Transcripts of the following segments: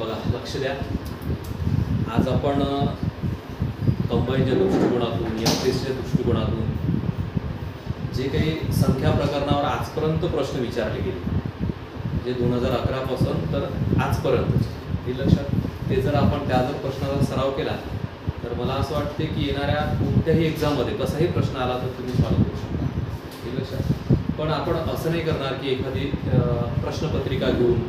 बघा लक्ष द्या. आज आपण कंबाईनच्या दृष्टिकोनातून एमपीएससीच्या दृष्टिकोनातून जे काही संख्या प्रकरणावर आजपर्यंत प्रश्न विचारले गेले जे 2011 पासून तर आजपर्यंत हे लक्षात ते जर आपण त्या जर प्रश्नाचा सराव केला तर मला असं वाटते की येणाऱ्या कोणत्याही एक्झाममध्ये कसाही प्रश्न आला तर तुम्ही सॉल्व्ह करू शकता. हे लक्षात. पण आपण असं नाही करणार की एखादी प्रश्नपत्रिका घेऊन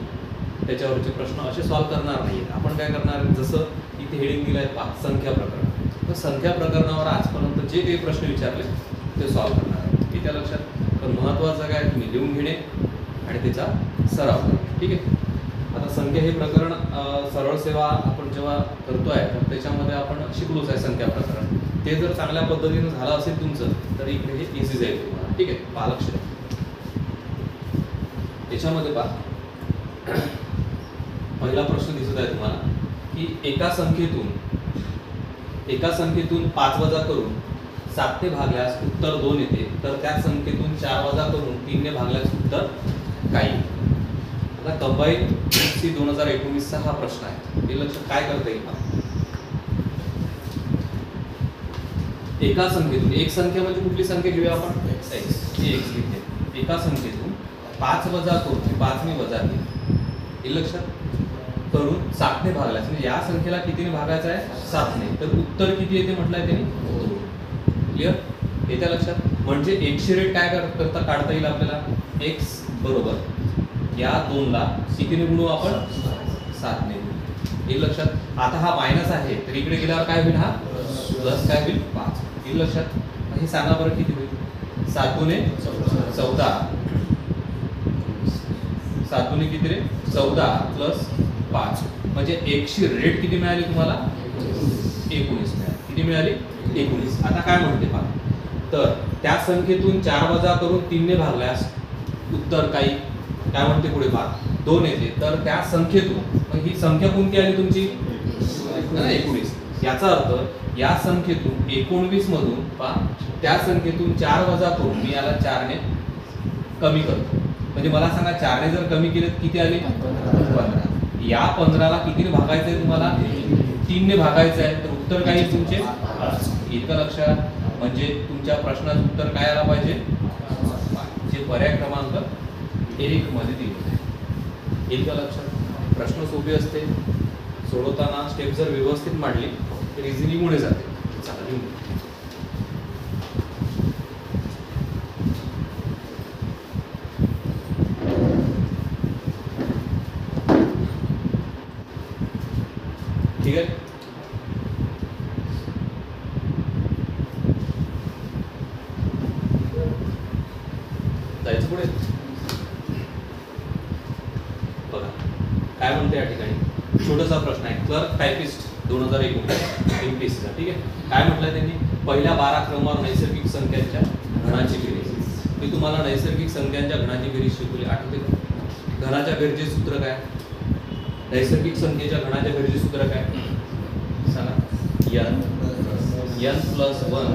त्याच्यावरचे प्रश्न असे सॉल्व्ह करणार नाही. आपण काय करणार जसं इथे हेडिंग दिलं आहे पहा संख्या प्रकरण, तर संख्या प्रकरणावर आजपर्यंत जे काही प्रश्न विचारले ते सॉल्व्ह करणार आहे. हे त्या लक्षात. पण महत्त्वाचं काय तुम्ही लिहून घेणे आणि त्याचा सराव करणे. ठीक आहे. आता संख्या हे प्रकरण सरळ सेवा आपण जेव्हा करतोय तर त्याच्यामध्ये आपण शिकलोच आहे संख्या प्रकरण. ते जर चांगल्या पद्धतीनं झालं असेल तुमचं तर इकडे हे इझी जाईल तुम्हाला. ठीक आहे. पहा लक्ष द्या. त्याच्यामध्ये पहा पहिला प्रश्न दिसत आहे तुम्हाला की एका संख्येतून 5 वजा करून 7 ने भागल्यास उत्तर 2 येते, तर त्या संख्येतून 4 वजा करून 3 ने भागल्यास उत्तर काय? आता कंबाईन 2019चा हा प्रश्न आहे. हे लक्षात काय करता येईल पहा. एका संख्येतून, एक संख्या म्हणजे कुठली संख्या घेऊया आपण x लिहिते. एका संख्येतून 5 वजा करून 5 ने वजा केली हे लक्षात करून 7 ने भागल्यास म्हणजे या संख्येला कितीने भागायचं आहे 7 ने, तर उत्तर किती येते म्हटलंय त्याने 2. क्लिअर. येत्या लक्षात. म्हणजे एकशे रेट काय करता काढता येईल आपल्याला x बरोबर या 2 ला कितीने गुणू आपण 7 ने. हे लक्षात. आता हा मायनस आहे तर इकडे गेल्यावर काय होईल हा प्लस काय होईल 5. हे लक्षात. हे सांगा बरं किती होईल 7 दुने 14. 7 दुने किती रे 14 प्लस 5 म्हणजे एकशे रेट किती मिळाली तुम्हाला 19 मिळाली. किती मिळाली 19. आता काय म्हणते पहा. तर त्या संख्येतून 4 वजा करून 3 ने भागल्यास उत्तर काही काय म्हणते पुढे पहा 2 येते, तर त्या संख्येतून ही संख्या कोणती आली तुमची 19. याचा अर्थ या संख्येतून 19 मधून पहा त्या संख्येतून 4 वजा करून मी याला 4 ने कमी करतो. म्हणजे मला सांगा 4 ने जर कमी केले किती आले 15. या 15 ला कितीने भागायचं आहे तुम्हाला 3 ने भागायचं आहे, तर उत्तर काय येईल तुमचे इतकं लक्षात. म्हणजे तुमच्या प्रश्नाचं उत्तर काय आला पाहिजे जे पर्याय क्रमांक 1 मध्ये दिले. इतकं लक्षात. प्रश्न सोपे असते, सोडवताना स्टेप जर व्यवस्थित मांडली तर इझिली पुढे जाते. ठीक आहे. जायचं पुढे. बघा काय म्हणते या ठिकाणी छोटासा प्रश्न आहे. Clerk typist 2019 एमपीएससीचा. ठीक आहे. काय म्हटलंय त्यांनी पहिल्या 12 क्रमावर नैसर्गिक संख्यांच्या घनाची बेरीज. मी तुम्हाला नैसर्गिक संख्यांच्या घनाची बेरीज शिकवली आठवते का. घनाच्या बेरजेचे सूत्र काय नैसर्गिक संख्येच्या घनाच्या बेरजेचे सूत्र काय सांगा n प्लस 1.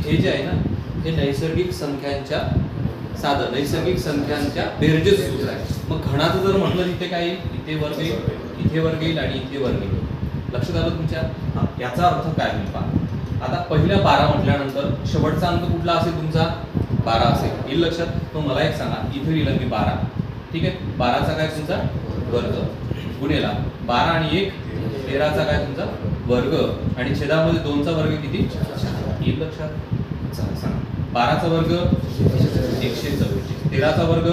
हे जे आहे ना हे नैसर्गिक संख्यांच्या साधं नैसर्गिक संख्यांच्या बेरजेचे सूत्र आहे. मग घनाचं जर म्हटलं तिथे काय येईल इथे वर्ग येईल, इथे वर्ग येईल आणि इथे वर्ग येईल. लक्षात आलं तुमच्या. याचा अर्थ काय होईल पहा. आता पहिल्या 12 म्हटल्यानंतर शेवटचा अंक कुठला असेल तुमचा 12 असेल. येईल लक्षात. मग मला एक सांगा इथे लिहिलं मी 12. ठीक आहे. 12चा काय तुमचा वर्ग गुणेला 12 आणि 1 13चा काय तुमचा वर्ग आणि छेदामध्ये 2चा वर्ग किती 4. येईल लक्षात. चला सांगा 12चा वर्ग 144, 13चा वर्ग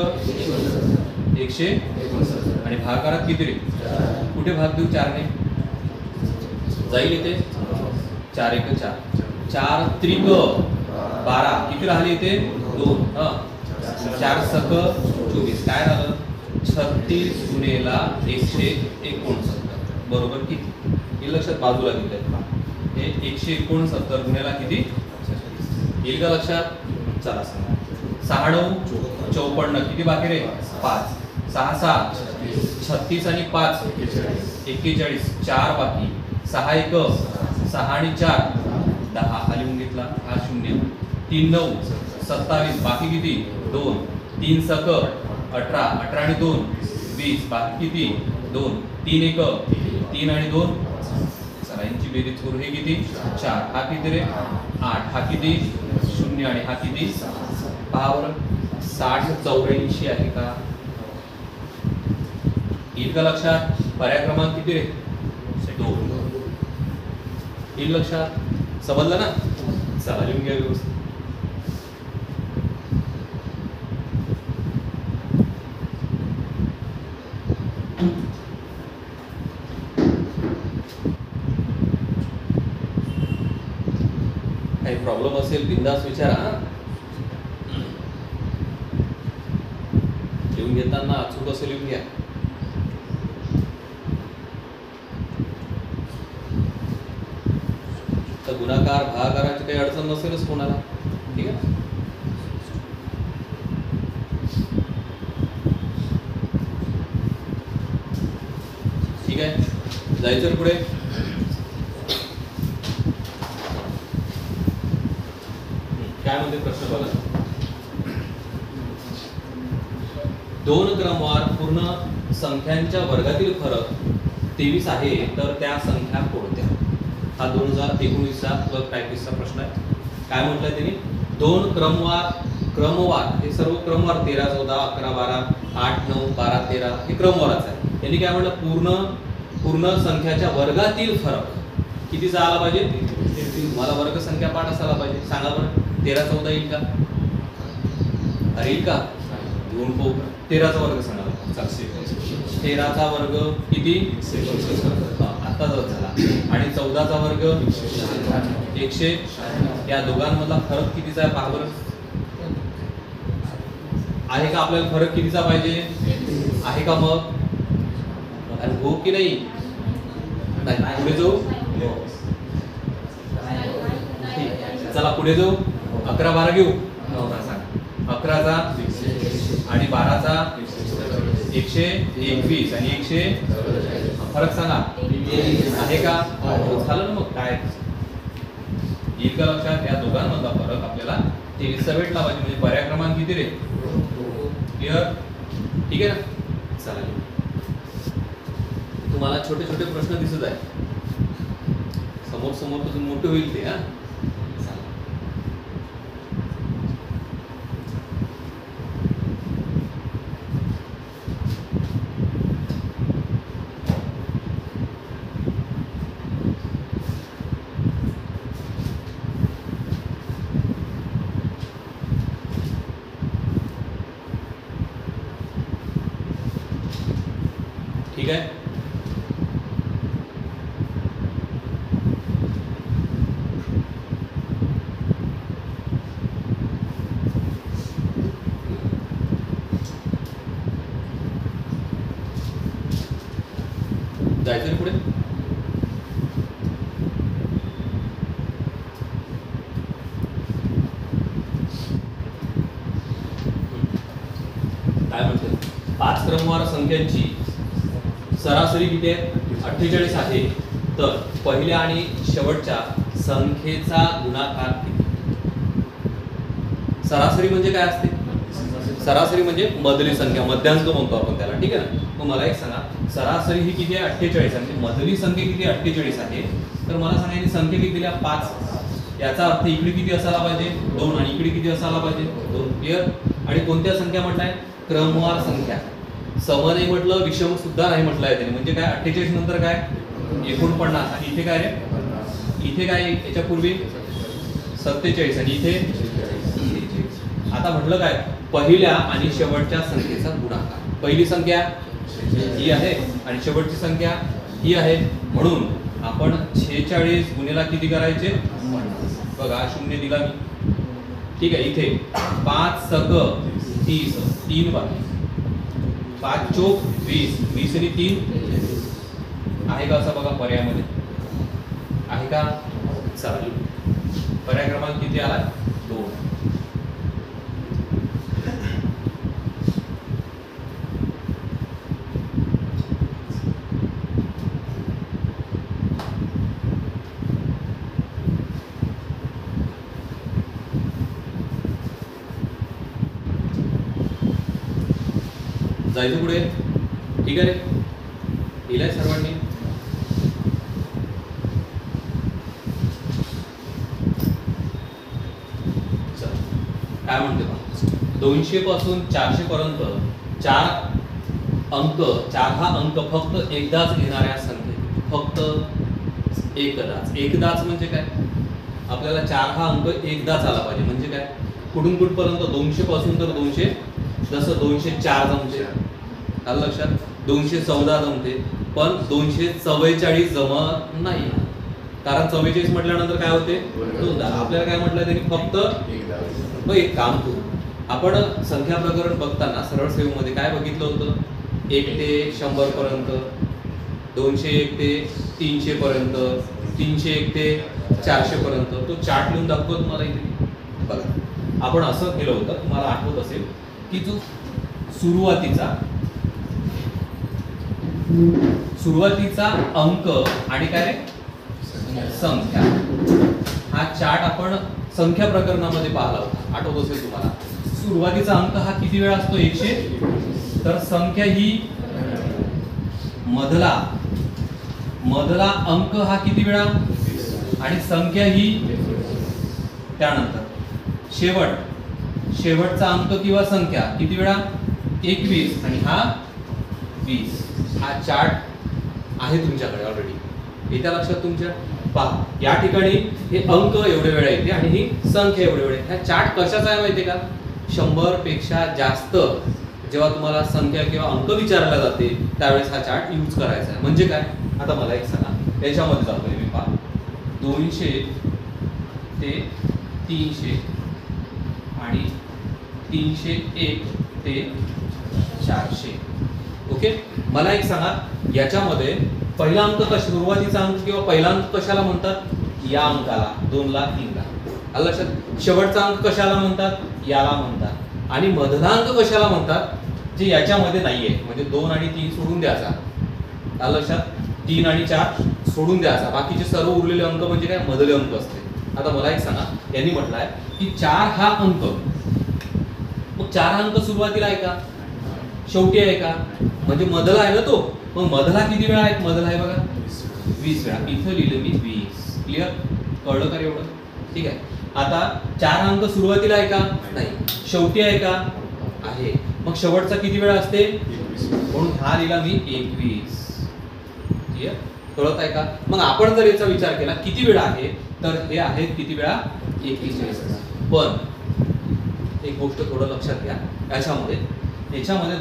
100 आणि भागाकारात किती रे कुठे भाग देऊ 4 ने जाईल इथे 4 1 4 4 त्रिक 12 किती राहिले इथे 2 4 सक 24 काय राहिलं 36 गुणेला 169 बरोबर किती. हे लक्षात बाजूला दिलंय हे 169 गुणेला किती येईल का लक्षात. चला सांगा 6 9 54 किती बाकी रे 5 6 6 36 आणि 5 41 4 बाकी 6 1 6 आणि 4 10 खाली होऊन घेतला हा 0 3 9 27 बाकी किती 2 3 सक 18 18 आणि 2 20 बाकी किती 2 3 1 3 आणि 2 चला यांची बेरीज करू. हे किती 4 हा किती रे 8 हा किती 0 आणि हा किती 6 वर 60 84 आहे का येईल का लक्षात. पर्याय क्रमांक किती रे 2 येईल लक्षात. समजलं ना. चला लिहून घ्या व्यवस्थित. काही प्रॉब्लेम असेल बिंदास विचारा. लिहून घेताना अचूक असं लिहून घ्या. तर गुणाकार भागाकाराची काही अडचण नसेलच कोणाला. ठीक आहे. ठीक आहे जायचं पुढे. काय म्हणते प्रश्न बघा. 2 क्रमवार पूर्ण संख्यांच्या वर्गातील फरक 23 आहे तर त्या संख्या कोणत्या. हा 2019चा क्लर्क टायपिस्टचा प्रश्न आहे. काय म्हटलंय त्यांनी 2 क्रमवार हे सर्व क्रमवार 13 14 11 12 8 9 12 13 हे क्रमवारच आहे. त्यांनी काय म्हटलं पूर्ण संख्याच्या वर्गातील फरक कितीचा आला पाहिजे. मला वर्ग संख्या पाठ असायला पाहिजे. सांगा बरं 13 14 येईल का. अरे येईल का. 2 पाहू 13चा वर्ग सांगा. 13चा वर्ग किती आता जर झाला आणि 14चा वर्ग 100. या दोघांमधला फरक कितीचा आहे पहा बरं. आहे का आपल्याला फरक कितीचा पाहिजे आहे का. मग हो की नाही. पुढे जाऊ. चला पुढे जाऊ. 11 12 घेऊ. 11चा आणि 12चा 121 आणि 100 फरक सांगा आहे का. झालं ना. मग काय येईल का लक्षात. या दोघांमधला फरक आपल्याला 23चा भेटला पाहिजे. म्हणजे पर्याय क्रमांक किती रे क्लिअर. ठीक आहे ना. चला तुम्हाला छोटे छोटे प्रश्न दिसत आहे. समोर समोर तुझं मोठे होईल ते. हा ठीक आहे. जायचं पुढे. काय म्हणते 5 क्रमवार संख्यांची सरासरी किती आहे 48 आहे तर पहिल्या आणि शेवटच्या संख्येचा गुणाकार किती. सरासरी म्हणजे काय असते. सरासरी म्हणजे मधली संख्या मध्यांक म्हणतो आपण त्याला. ठीक आहे ना. मग मला एक सांगा सरासरी ही किती आहे 48 आहे. मधली संख्या किती 48 आहे तर मला सांगा संख्या किती दिल्या 5. याचा अर्थ इकडे किती असायला पाहिजे 2 आणि इकडे किती असायला पाहिजे 2. क्लिअर. आणि कोणत्या संख्या म्हटलाय क्रमवार संख्या. सम नाही म्हटलं विषम सुद्धा नाही म्हटलं आहे त्याने. म्हणजे काय 48 नंतर काय 49 आणि इथे काय रे इथे काय याच्यापूर्वी 47 आणि इथे. आता म्हटलं काय पहिल्या आणि शेवटच्या संख्येचा गुणाकार. पहिली संख्या ही आहे आणि शेवटची संख्या ही आहे. म्हणून आपण 46 गुणिले किती करायचे 50. बघा 0 दिला मी. ठीक आहे. इथे 5 सक 30 3 बाकी 5 चोक 20 20 आणि 3 आहे का असं बघा पर्यायामध्ये आहे का. चालेल. पर्याय क्रमांक किती आला 2. जायचं पुढे. ठीक आहे रे, लिहिलंय सर्वांनी? काय म्हणते पहा, 200 पासून 400 पर्यंत 4 हा अंक फक्त एकदाच घेणाऱ्या संख्या, फक्त एकदाच म्हणजे काय, आपल्याला 4 हा अंक एकदाच आला पाहिजे. म्हणजे काय, कुठून कुठपर्यंत, 200 पासून तर 200, जसं 204 जमते, आलं लक्षात, 214 जमते, पण 244 जमत नाही. कारण 44 म्हटल्यानंतर काय होते, आपल्याला काय म्हटलं तरी फक्त एक काम करू आपण, संख्या प्रकरण बघताना सरळ सेवेमध्ये काय बघितलं होतं, 1 ते 100 पर्यंत, 201 ते 300 पर्यंत, 301 ते 400 पर्यंत. तो चार्ट लिहून दाखवतो तुम्हाला इथे बघा. आपण असं केलं होतं, तुम्हाला आठवत असेल की जो सुरुवातीचा अंक आणि काय रे, संख्या, हा चार्ट आपण संख्या प्रकरणामध्ये पाहिला होता, आठवत असेल तुम्हाला. सुरुवातीचा अंक हा किती वेळा असतो, 100, तर संख्या ही मधला अंक हा किती वेळा, आणि संख्या ही त्यानंतर शेवटचा अंक किंवा संख्या किती वेळा, 21, आणि हा 20. हा चार्ट आहे तुमच्याकडे ऑलरेडी, येत्या लक्षात तुमच्या. पहा या ठिकाणी हे अंक एवढे वेळा येते आणि ही संख्या एवढे वेळा. हा चार्ट कशाचा आहे माहितीये का, 100 पेक्षा जास्त जेव्हा तुम्हाला संख्या किंवा अंक विचारला जाते त्यावेळेस हा चार्ट यूज करायचा आहे. म्हणजे काय, आता मला एक सांगा, याच्यामध्ये जातोय मी, पहा 200 ते 300 आणि 301 ते 400. ओके, मला एक सांगा, याच्यामध्ये पहिला अंक सुरुवातीचा अंक किंवा पहिला अंक कशाला म्हणतात, या अंकाला, 2 ला 3 ला, आलं लक्षात. शेवटचा अंक कशाला म्हणतात, याला म्हणतात. आणि मधला अंक कशाला म्हणतात, जे याच्यामध्ये नाहीये, म्हणजे 2 आणि 3 सोडून द्यायचा, आलं लक्षात. 3 आणि 4 सोडून द्यायचा, बाकीचे सर्व उरलेले अंक म्हणजे काय, मधले अंक असते. आता मला एक सांगा, यांनी म्हटलंय की 4 हा अंक, मग 4 हा अंक सुरुवातीला आहे का, शेवटी आहे का, म्हणजे मधला आहे ना तो. मग मधला किती वेळा आहे, मधला आहे बघा 20 वेळा, इथं लिहिलं मी 20. क्लिअर, कळलं का एवढं? ठीक आहे. आता 4 अंक सुरुवातीला आहे का, नाही. शेवटी आहे का, आहे. मग शेवटचा किती वेळा असते, म्हणून हा लिहिला मी 21. क्लिअर, कळत आहे का? मग आपण जर याचा विचार केला किती वेळा आहे, तर हे आहेत किती वेळा, 41. पण एक गोष्ट थोडं लक्षात घ्या, याच्यामध्ये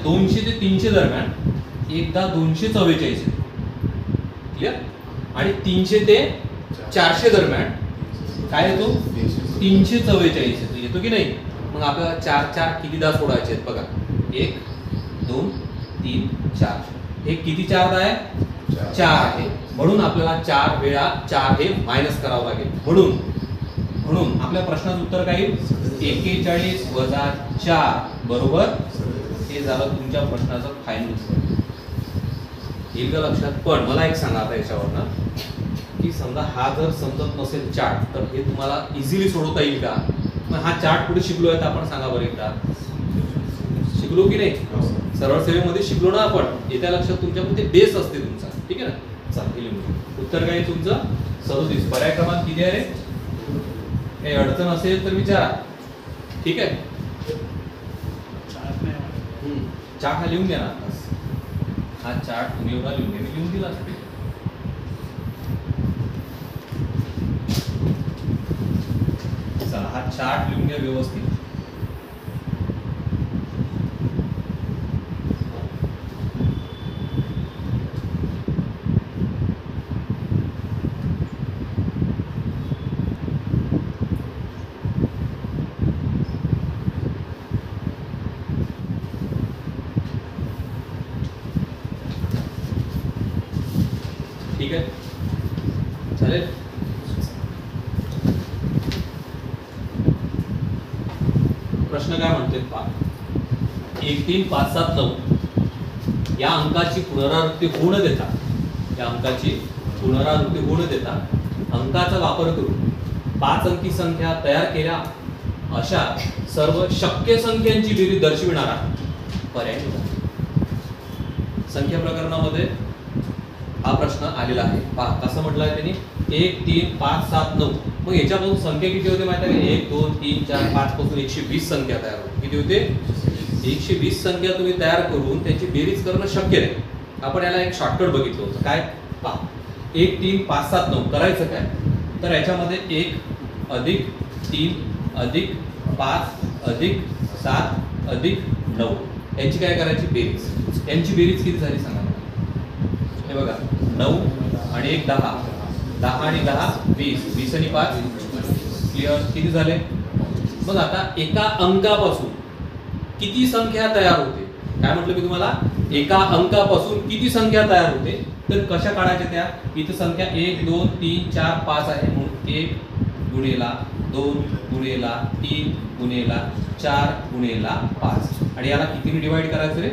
200 ते 300 दरम्यान एकदा 244, क्लिअर, आणि 300 ते 400 दरम्यान काय येतो, 344 येतो की नाही. मग आपल्याला 4 कितीदा सोडायचे आहेत बघा, 1 2 3 4. हे किती 4दा आहे, 4 आहे. म्हणून आपल्याला 4 वेळा 4 हे मायनस करावं लागेल. म्हणून आपल्या प्रश्नाचं उत्तर काय येईल, 41 वजा 4 बरोबर, हे झालं तुमच्या प्रश्नाचं फायनल उत्तर. येईल का लक्षात? पण मला एक सांगा आता याच्यावरनं, की समजा हा जर समजत नसेल चार्ट, तर हे तुम्हाला इझिली सोडवता येईल का? मग हा चार्ट कुठे शिकलोय तर आपण सांगा बरं एकदा, शिकलो की नाही? सरळ सेवेमध्ये शिकलो ना आपण. येत्या लक्षात तुमच्यामध्ये बेस असते तुमचा, ठीक आहे ना. चालेल, उत्तर काय तुमचं 37. पर्याय क्रमांक किती आहे रे? काही अडचण असेल तर विचारा, ठीक आहे. चार्ट हा लिहून घ्या ना, हा चार्ट तुम्ही एवढा लिहून घ्या, मी लिहून दिला असते. चला हा चार्ट लिहून घ्या व्यवस्थित. ठीक आहे, चालेल. प्रश्न काय म्हणते पहा, 1 3 5 7 9 या अंकाची पुनरावृत्ती होऊ न देता अंकाचा वापर करून 5 अंकी संख्या तयार केल्या अशा सर्व शक्य संख्यांची बेरीज दर्शविणारा पर्याय निवडा. संख्या प्रकरणामध्ये हा प्रश्न आलेला आहे. पहा कसं म्हटलं आहे त्यांनी, 1 3 5 7 9. मग याच्यापासून संख्या किती होते माहिती आहे का? 1 2 3 4 5 पासून 120 संख्या तयार होते. किती होते? 120 संख्या तुम्ही तयार करून त्याची बेरीज करणं शक्य नाही. आपण याला एक शॉर्टकट बघितलं होतं. काय? पहा, 1 3 5 7 9 करायचं काय? तर याच्यामध्ये 1 अधिक 3 अधिक 5 अधिक 7 अधिक 9 यांची काय करायची? बेरीज. यांची बेरीज किती झाली सांगा मला. हे बघा, 9 आणि 1 10, 10 आणि 10 20, 20 आणि 5 क्लिअर. किती झाले? मग आता एका अंकापासून किती संख्या तयार होते? काय म्हटलं मी तुम्हाला? एका अंकापासून किती संख्या तयार होते? तर कशा काढायच्या त्या? इथे संख्या 1 2 3 4 5 आहे म्हणून 1 गुणेला 2 गुणेला 3 गुणेला 4 गुणेला 5 आणि याला कितीने डिवाइड करायचं रे?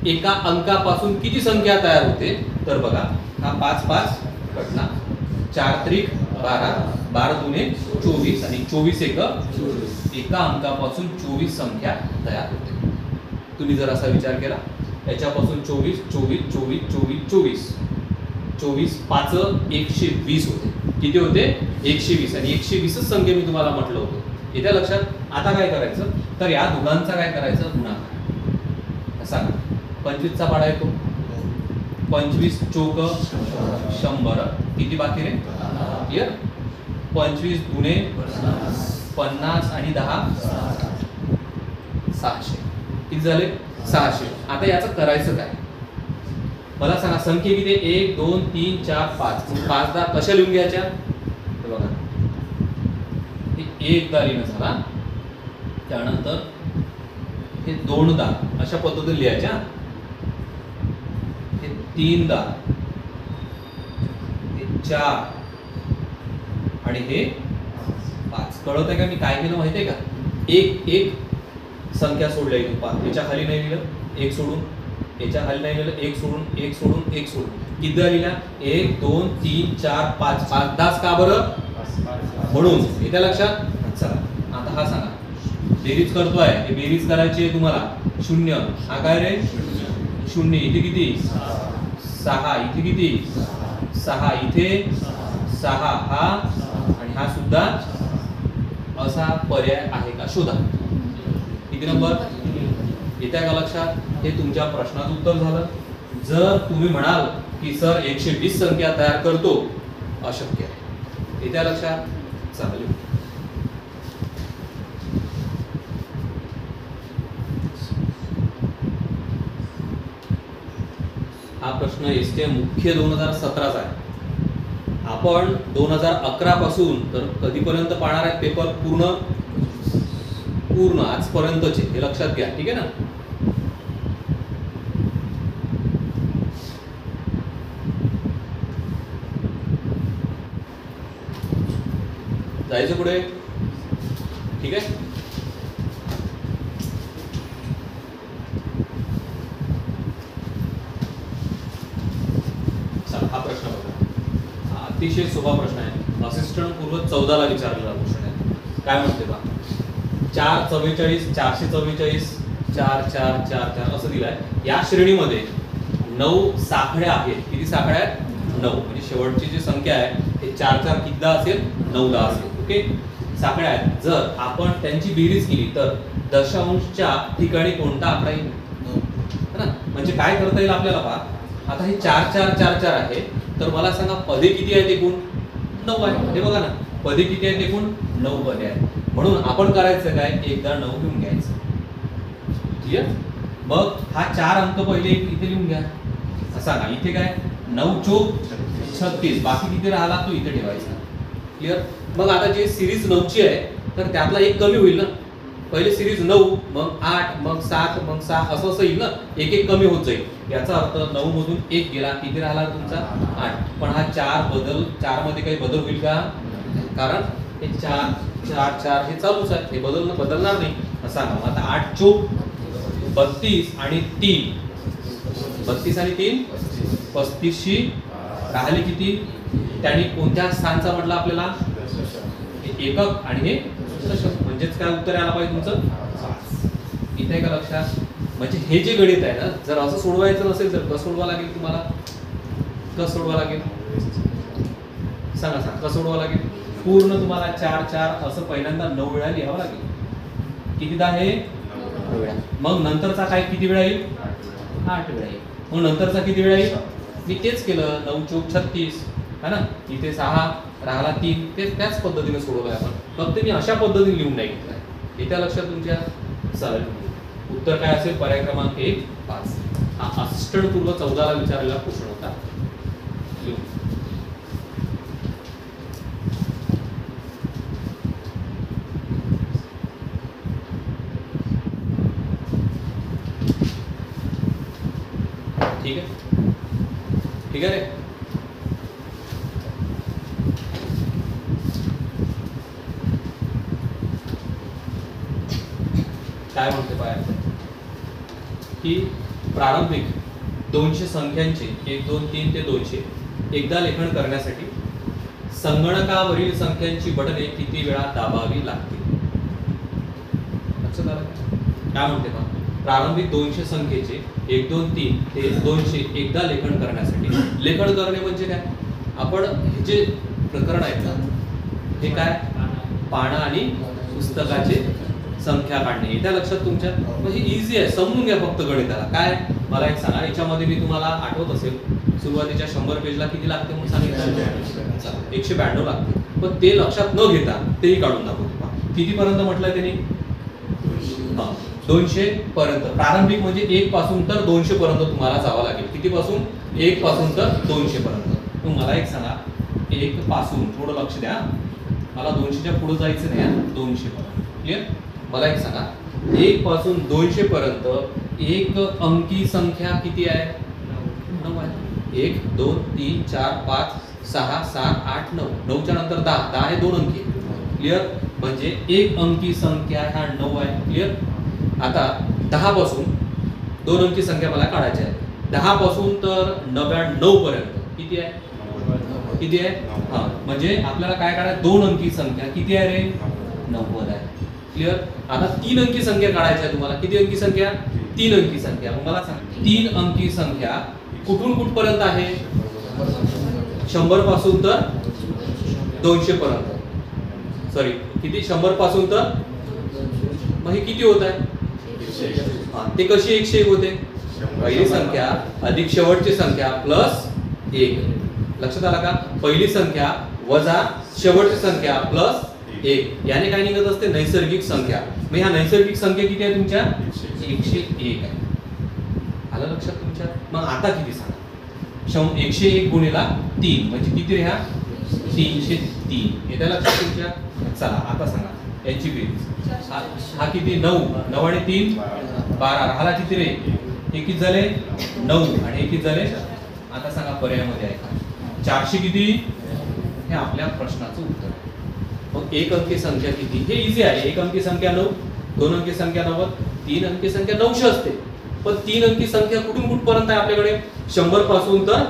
एका अंकापासून किती संख्या तयार होते? तर बघा, हा 5 5 कटला, 4 त्रिक 12, 12 दुने 24 आणि 24 एक एका अंकापासून 24 संख्या तयार होते. तुम्ही जर असा विचार केला, याच्यापासून 24 24 24 24 24 24 5 120 होते. किती होते? 120 आणि 120च संख्या मी तुम्हाला म्हटलं होतं. येत्या लक्षात? आता काय करायचं? तर या दोघांचा काय करायचं? गुणाकार. सांगा, 25 चा पाडा येतो, 25 चौक 100, किती बाकी रे? क्लिअर. 25 दुने 50 आणि 10 600. किती झाले? 600. आता याचं करायचं काय? मला सांगा, संख्या किती? 1 2 3 4 5. 5 10 कशा लिहून घ्यायच्या? हे बघा, हे 1 दा लिहिणं झाला, त्यानंतर हे 2 दा अशा पद्धतीने लिहायच्या, हे 3 दा, हे 4 आणि हे 5. कळत आहे का मी काय केलं माहिती आहे का? एक संख्या सोडल्या इथून 5, याच्या खाली नाही लिहिलं, 1 सोडून, याच्या खाली नाही लिहिलं, 1 सोडून 1 सोडून 1 सोडून. किती लिहिल्या? 1 2 3 4 5. 5 10 का बरं? म्हणून. येत्या लक्षात? चला आता हा सांगा, बेरीज करतोय, हे बेरीज करायची आहे तुम्हाला. 0 हा काय रे? 0. इथे किती? 6. इथे किती? 6. इथे 6. हा आणि हा सुद्धा असा पर्याय आहे का? शोधा. किती नंबर? येत्या का लक्षात? हे तुमच्या प्रश्नाचं उत्तर झालं. जर तुम्ही म्हणाल की सर 120 संख्या तयार करतो, अशक्य आहे. येत्या लक्षात? चालेल. हा प्रश्न एसटीएम मुख्य 2017चा आहे. आपण 2011 पासून तर कधीपर्यंत पाहणार आहे पेपर? पूर्ण आजपर्यंतचे, हे लक्षात घ्या. ठीक आहे ना? जायचं पुढे. ठीक आहे. हा प्रश्न बघा, अतिशय सोपा प्रश्न आहे. असिस्टंट पूर्व 14 ला विचारलेला प्रश्न आहे. काय म्हणते बा? 4 44 444 4 4 4 4 असं दिलंय. या श्रेणीमध्ये 9 साखळ्या आहेत. किती साखळ्या आहेत? 9. म्हणजे शेवटची जी संख्या आहे ते 4 4 कितीदा असेल? 9दा असेल. ओके, साखळ्या आहेत. जर आपण त्यांची बेरीज केली तर दशांशच्या ठिकाणी कोणता आकडा येईल? है ना? म्हणजे काय करता येईल आपल्याला? पहा, आता हे 4 4 4 4 आहे, तर मला सांगा पदे किती आहेत एकूण? 9 आहे. हे बघा ना, पदे किती आहेत एकूण? 9 पदे आहेत. म्हणून आपण करायचं काय? एकदा 9 लिहून घ्यायचं. क्लिअर? मग हा 4 अंक पहिले इथे लिहून घ्या. सांगा, इथे काय? 9 चौक 36. बाकी किती राहिला तो इथे ठेवायचा. क्लिअर? मग आता जे सिरीज 9ची आहे, तर त्यातला एक कमी होईल ना. पहिले सिरीज 9, मग 8, मग 7, मग 6 असं असं येईल ना. एक एक कमी होत जाईल. याचा अर्थ 9 मधून 1 गेला, किती राहिला तुमचा? 8. पण हा 4 मध्ये काही बदल होईल का? कारण हे 4 4 4 हे चालूच आहे, हे बदलणार नाही. सांगा, आता 8 चौक 32 आणि 3, 32 आणि 3 35 शी राहिली किती? त्यांनी कोणत्या स्थानचा म्हटलं आपल्याला? एकक आणि हे दशक. म्हणजेच काय उत्तर आला पाहिजे तुमचं? इथे का लक्षात? म्हणजे हे जे गणित आहे ना, जर असं सोडवायचं नसेल तर कसं सोडवा लागेल तुम्हाला? कसं सोडवा लागेल सांगा कसं सोडवा लागेल? पूर्ण तुम्हाला 4 4 असं पहिल्यांदा 9 वेळा लिहावं लागेल. कितीदा आहे? 9 वेळा. मग नंतरचा काय किती वेळा येईल? 8 वेळा येईल. मग नंतरचा किती वेळा येईल? मी तेच केलं, 9 चौक 36 है ना, इथे 6 राहिला 3, त्याच पद्धतीने सोडवलंय आपण. फक्त मी अशा पद्धतीने लिहून नाही घेतलाय. येत्या लक्षात तुमच्या? चालेल. उत्तर काय असेल? पर्याय क्रमांक 1 5. हा असिस्टंट पूर्व 14 ला विचारलेला प्रश्न होता. ठीक आहे, ठीक आहे रे. काय म्हणते पाहायचं की प्रारंभिक 200 संख्यांचे 1 2 3 ते 200 एकदा लेखन करण्यासाठी संगणकावरील संख्यांची बटणे किती वेळा दाबावी लागतील? लक्षात आलं? काय म्हणते पहा, प्रारंभिक 200 संख्येचे 1 2 3 ते 200 एकदा लेखन करण्यासाठी, लेखन करणे म्हणजे काय? आपण हे जे प्रकरण आहेत ना, हे काय? पानं आणि पुस्तकाचे संख्या काढणे. येत्या लक्षात तुमच्या? म्हणजे इझी आहे, समजून घ्या फक्त गणिताला. काय मला एक सांगा, याच्यामध्ये मी तुम्हाला आठवत असेल सुरुवातीच्या 100 पेजला किती लागते म्हणून सांगितलं? 192 लागते. पण ते लक्षात न घेता तेही काढून दाखवतो. किती पर्यंत म्हटलंय त्यांनी? 200 पर्यंत. प्रारंभिक म्हणजे 1 पासून तर 200 पर्यंत तुम्हाला जावं लागेल. किती पासून? 1 पासून तर 200 पर्यंत. मग मला एक सांगा, 1 पासून थोडं लक्ष द्या, मला 200च्या पुढे जायचं नाही, 200 पर्यंत. क्लिअर? मला एक सांगा, 1 पासून 200 पर्यंत एक अंकी संख्या किती आहे? 9 आहे. 1 2 3 4 5 6 7 8 9. 9च्या नंतर 10. 10 हे 2 अंकी. क्लिअर? म्हणजे एक अंकी संख्या ह्या 9 आहे. क्लिअर? आता 10 पासून 2 अंकी संख्या मला काढायची आहे. 10 पासून तर 99 पर्यंत किती आहे? किती आहे? हा, म्हणजे आपल्याला काय काढायचं? 2 अंकी संख्या किती आहे रे? 90 आहे. क्लिअर? आता 3 अंकी संख्या काढायची आहे तुम्हाला. किती अंकी संख्या? 3 अंकी संख्या. मग मला सांग, 3 अंकी संख्या कुठून कुठपर्यंत आहे? 100 पासून तर 200 पर्यंत. सॉरी, किती? 100 पासून तर मग हे किती होत आहे? ते कशी 101 होते? पहिली संख्या अधिक शेवटची संख्या प्लस 1. लक्षात आला का? पहिली संख्या वजा शेवटची संख्या प्लस 1. याने काय निघत असते? नैसर्गिक संख्या. मग ह्या नैसर्गिक संख्या किती आहे तुमच्या? 101 आहे. आलं लक्षात तुमच्या? मग आता किती सांगा? 101 गुणिला 3 म्हणजे किती रे? हा 303. येत्या लक्षात तुमच्या? चला आता सांगा याची बेरीज. हा किती? 9. 9 आणि 3 12. राहिला किती रे? हे किती झाले? 9 आणि हे किती झाले? आता सांगा पर्यायामध्ये आहे का? 400 किती? हे आपल्या प्रश्नाचं उत्तर आहे. मग एक अंकी संख्या किती? हे इझी आहे. एक अंकी संख्या 9, 2 अंकी संख्या 90, 3 अंकी संख्या 900 असते. पण 3 अंकी संख्या कुठून कुठपर्यंत आहे आपल्याकडे? 100 पासून तर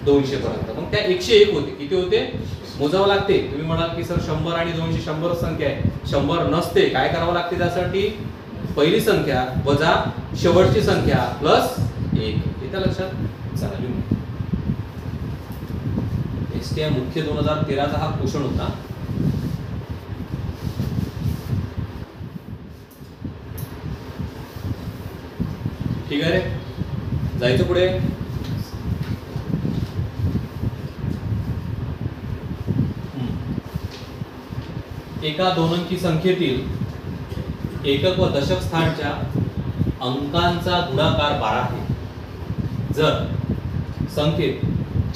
200 पर्यंत. मग त्या 101 होते. किती होते? मोजावं लागते. तुम्ही म्हणाल की सर 100 आणि 200 100 संख्या आहे. 100 नसते. काय करावं लागते त्यासाठी? पहिली संख्या वजा शेवटची संख्या प्लस 1. येतं लक्षात? चला लिहून. एसटीआय मुख्य 2013चा हा क्वेश्चन होता. ठीक आहे रे, जायचं पुढे. एका 2 अंकी संख्येतील एकक व दशक स्थानच्या अंकांचा गुणाकार 12 आहे. जर संख्येत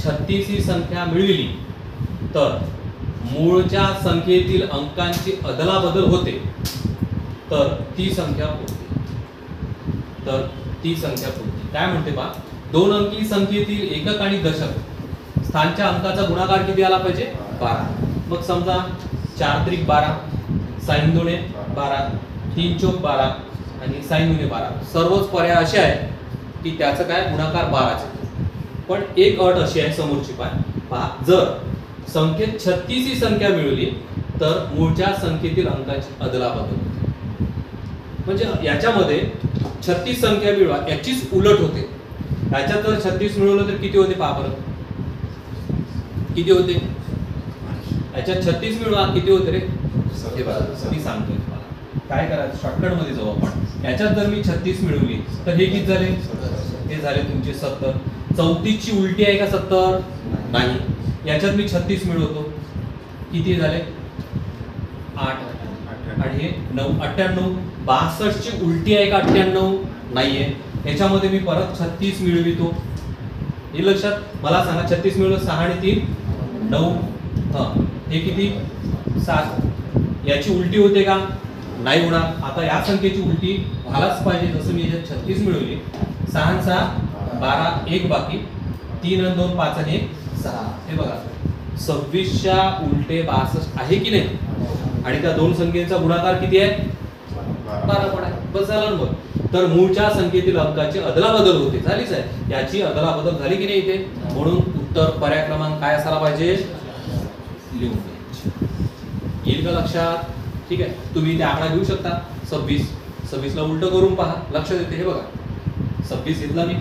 36 ही संख्या मिळविली तर मूळच्या संख्येतील अंकांची अदलाबदल होते, तर ती संख्या कोणती? तर ती संख्या कोणती? काय म्हणते बा? 2 अंकी संख्येतील एकक आणि दशक स्थानच्या अंकाचा गुणाकार किती आला पाहिजे? 12. मग समजा 4 त्रिक 12, साइन 2 12, 3 चौक 12 आणि साइन 2 12. सर्वच पर्याय असे आहेत की त्याचं काय गुणाकार 12 चे. पण एक अट अशी आहे समोरची पहा, जर संख्येत 36 ही संख्या मिळवली तर मूळच्या संख्येतील अंकाची अदलाबदल होते. म्हणजे याच्यामध्ये 36 संख्या मिळवा, याचीच उलट होते. याच्यात जर 36 मिळवलं तर किती होते पहा बरं, किती होते? याच्यात 36 मिळवा, किती होते रे? हे बघा मी सांगतोय तुम्हाला काय करायचं, शॉर्टकट मध्ये जाऊ आपण. याच्यात जर मी 36 मिळवली तर हे किती झाले? हे झाले तुमचे 70. 34 ची उलटी आहे का 70? नाही. याच्यात मी 36 मिळवतो, किती झाले? 8. आणि हे 9, 98. 62 ची उलटी आहे का 98? नाहीये. याच्यामध्ये मी परत 36 मिळवितो. हे लक्षात, मला सांगा 36 मिळवलं, 6 आणि 3 9. हे किती? 7. याची उलटी होते का? नाही होणार. आता या संख्येची उलटी व्हायलाच पाहिजे. जसं मी याच्यात 36 मिळवली, 6 आणि 6 12, 1 बाकी, 3 आणि 2 5 आणि 1 6. हे बघा 26च्या उलटे 62 आहे की नाही? आणि त्या दोन संख्येचा गुणाकार किती आहे? 12 पण आहे. बस झालं मग. तर मूळच्या संख्येतील अंकाची अदलाबदल होते, झालीच आहे. याची अदलाबदल झाली की नाही इथे? म्हणून उत्तर पर्याय क्रमांक काय असायला पाहिजे? लिहून घ्यायचे. येईल का लक्षात? ठीक आहे. तुम्ही ते आकडा घेऊ शकता 26. 26 ला उलट करून पहा, लक्षात येते. हे बघा 26 घेतला मी,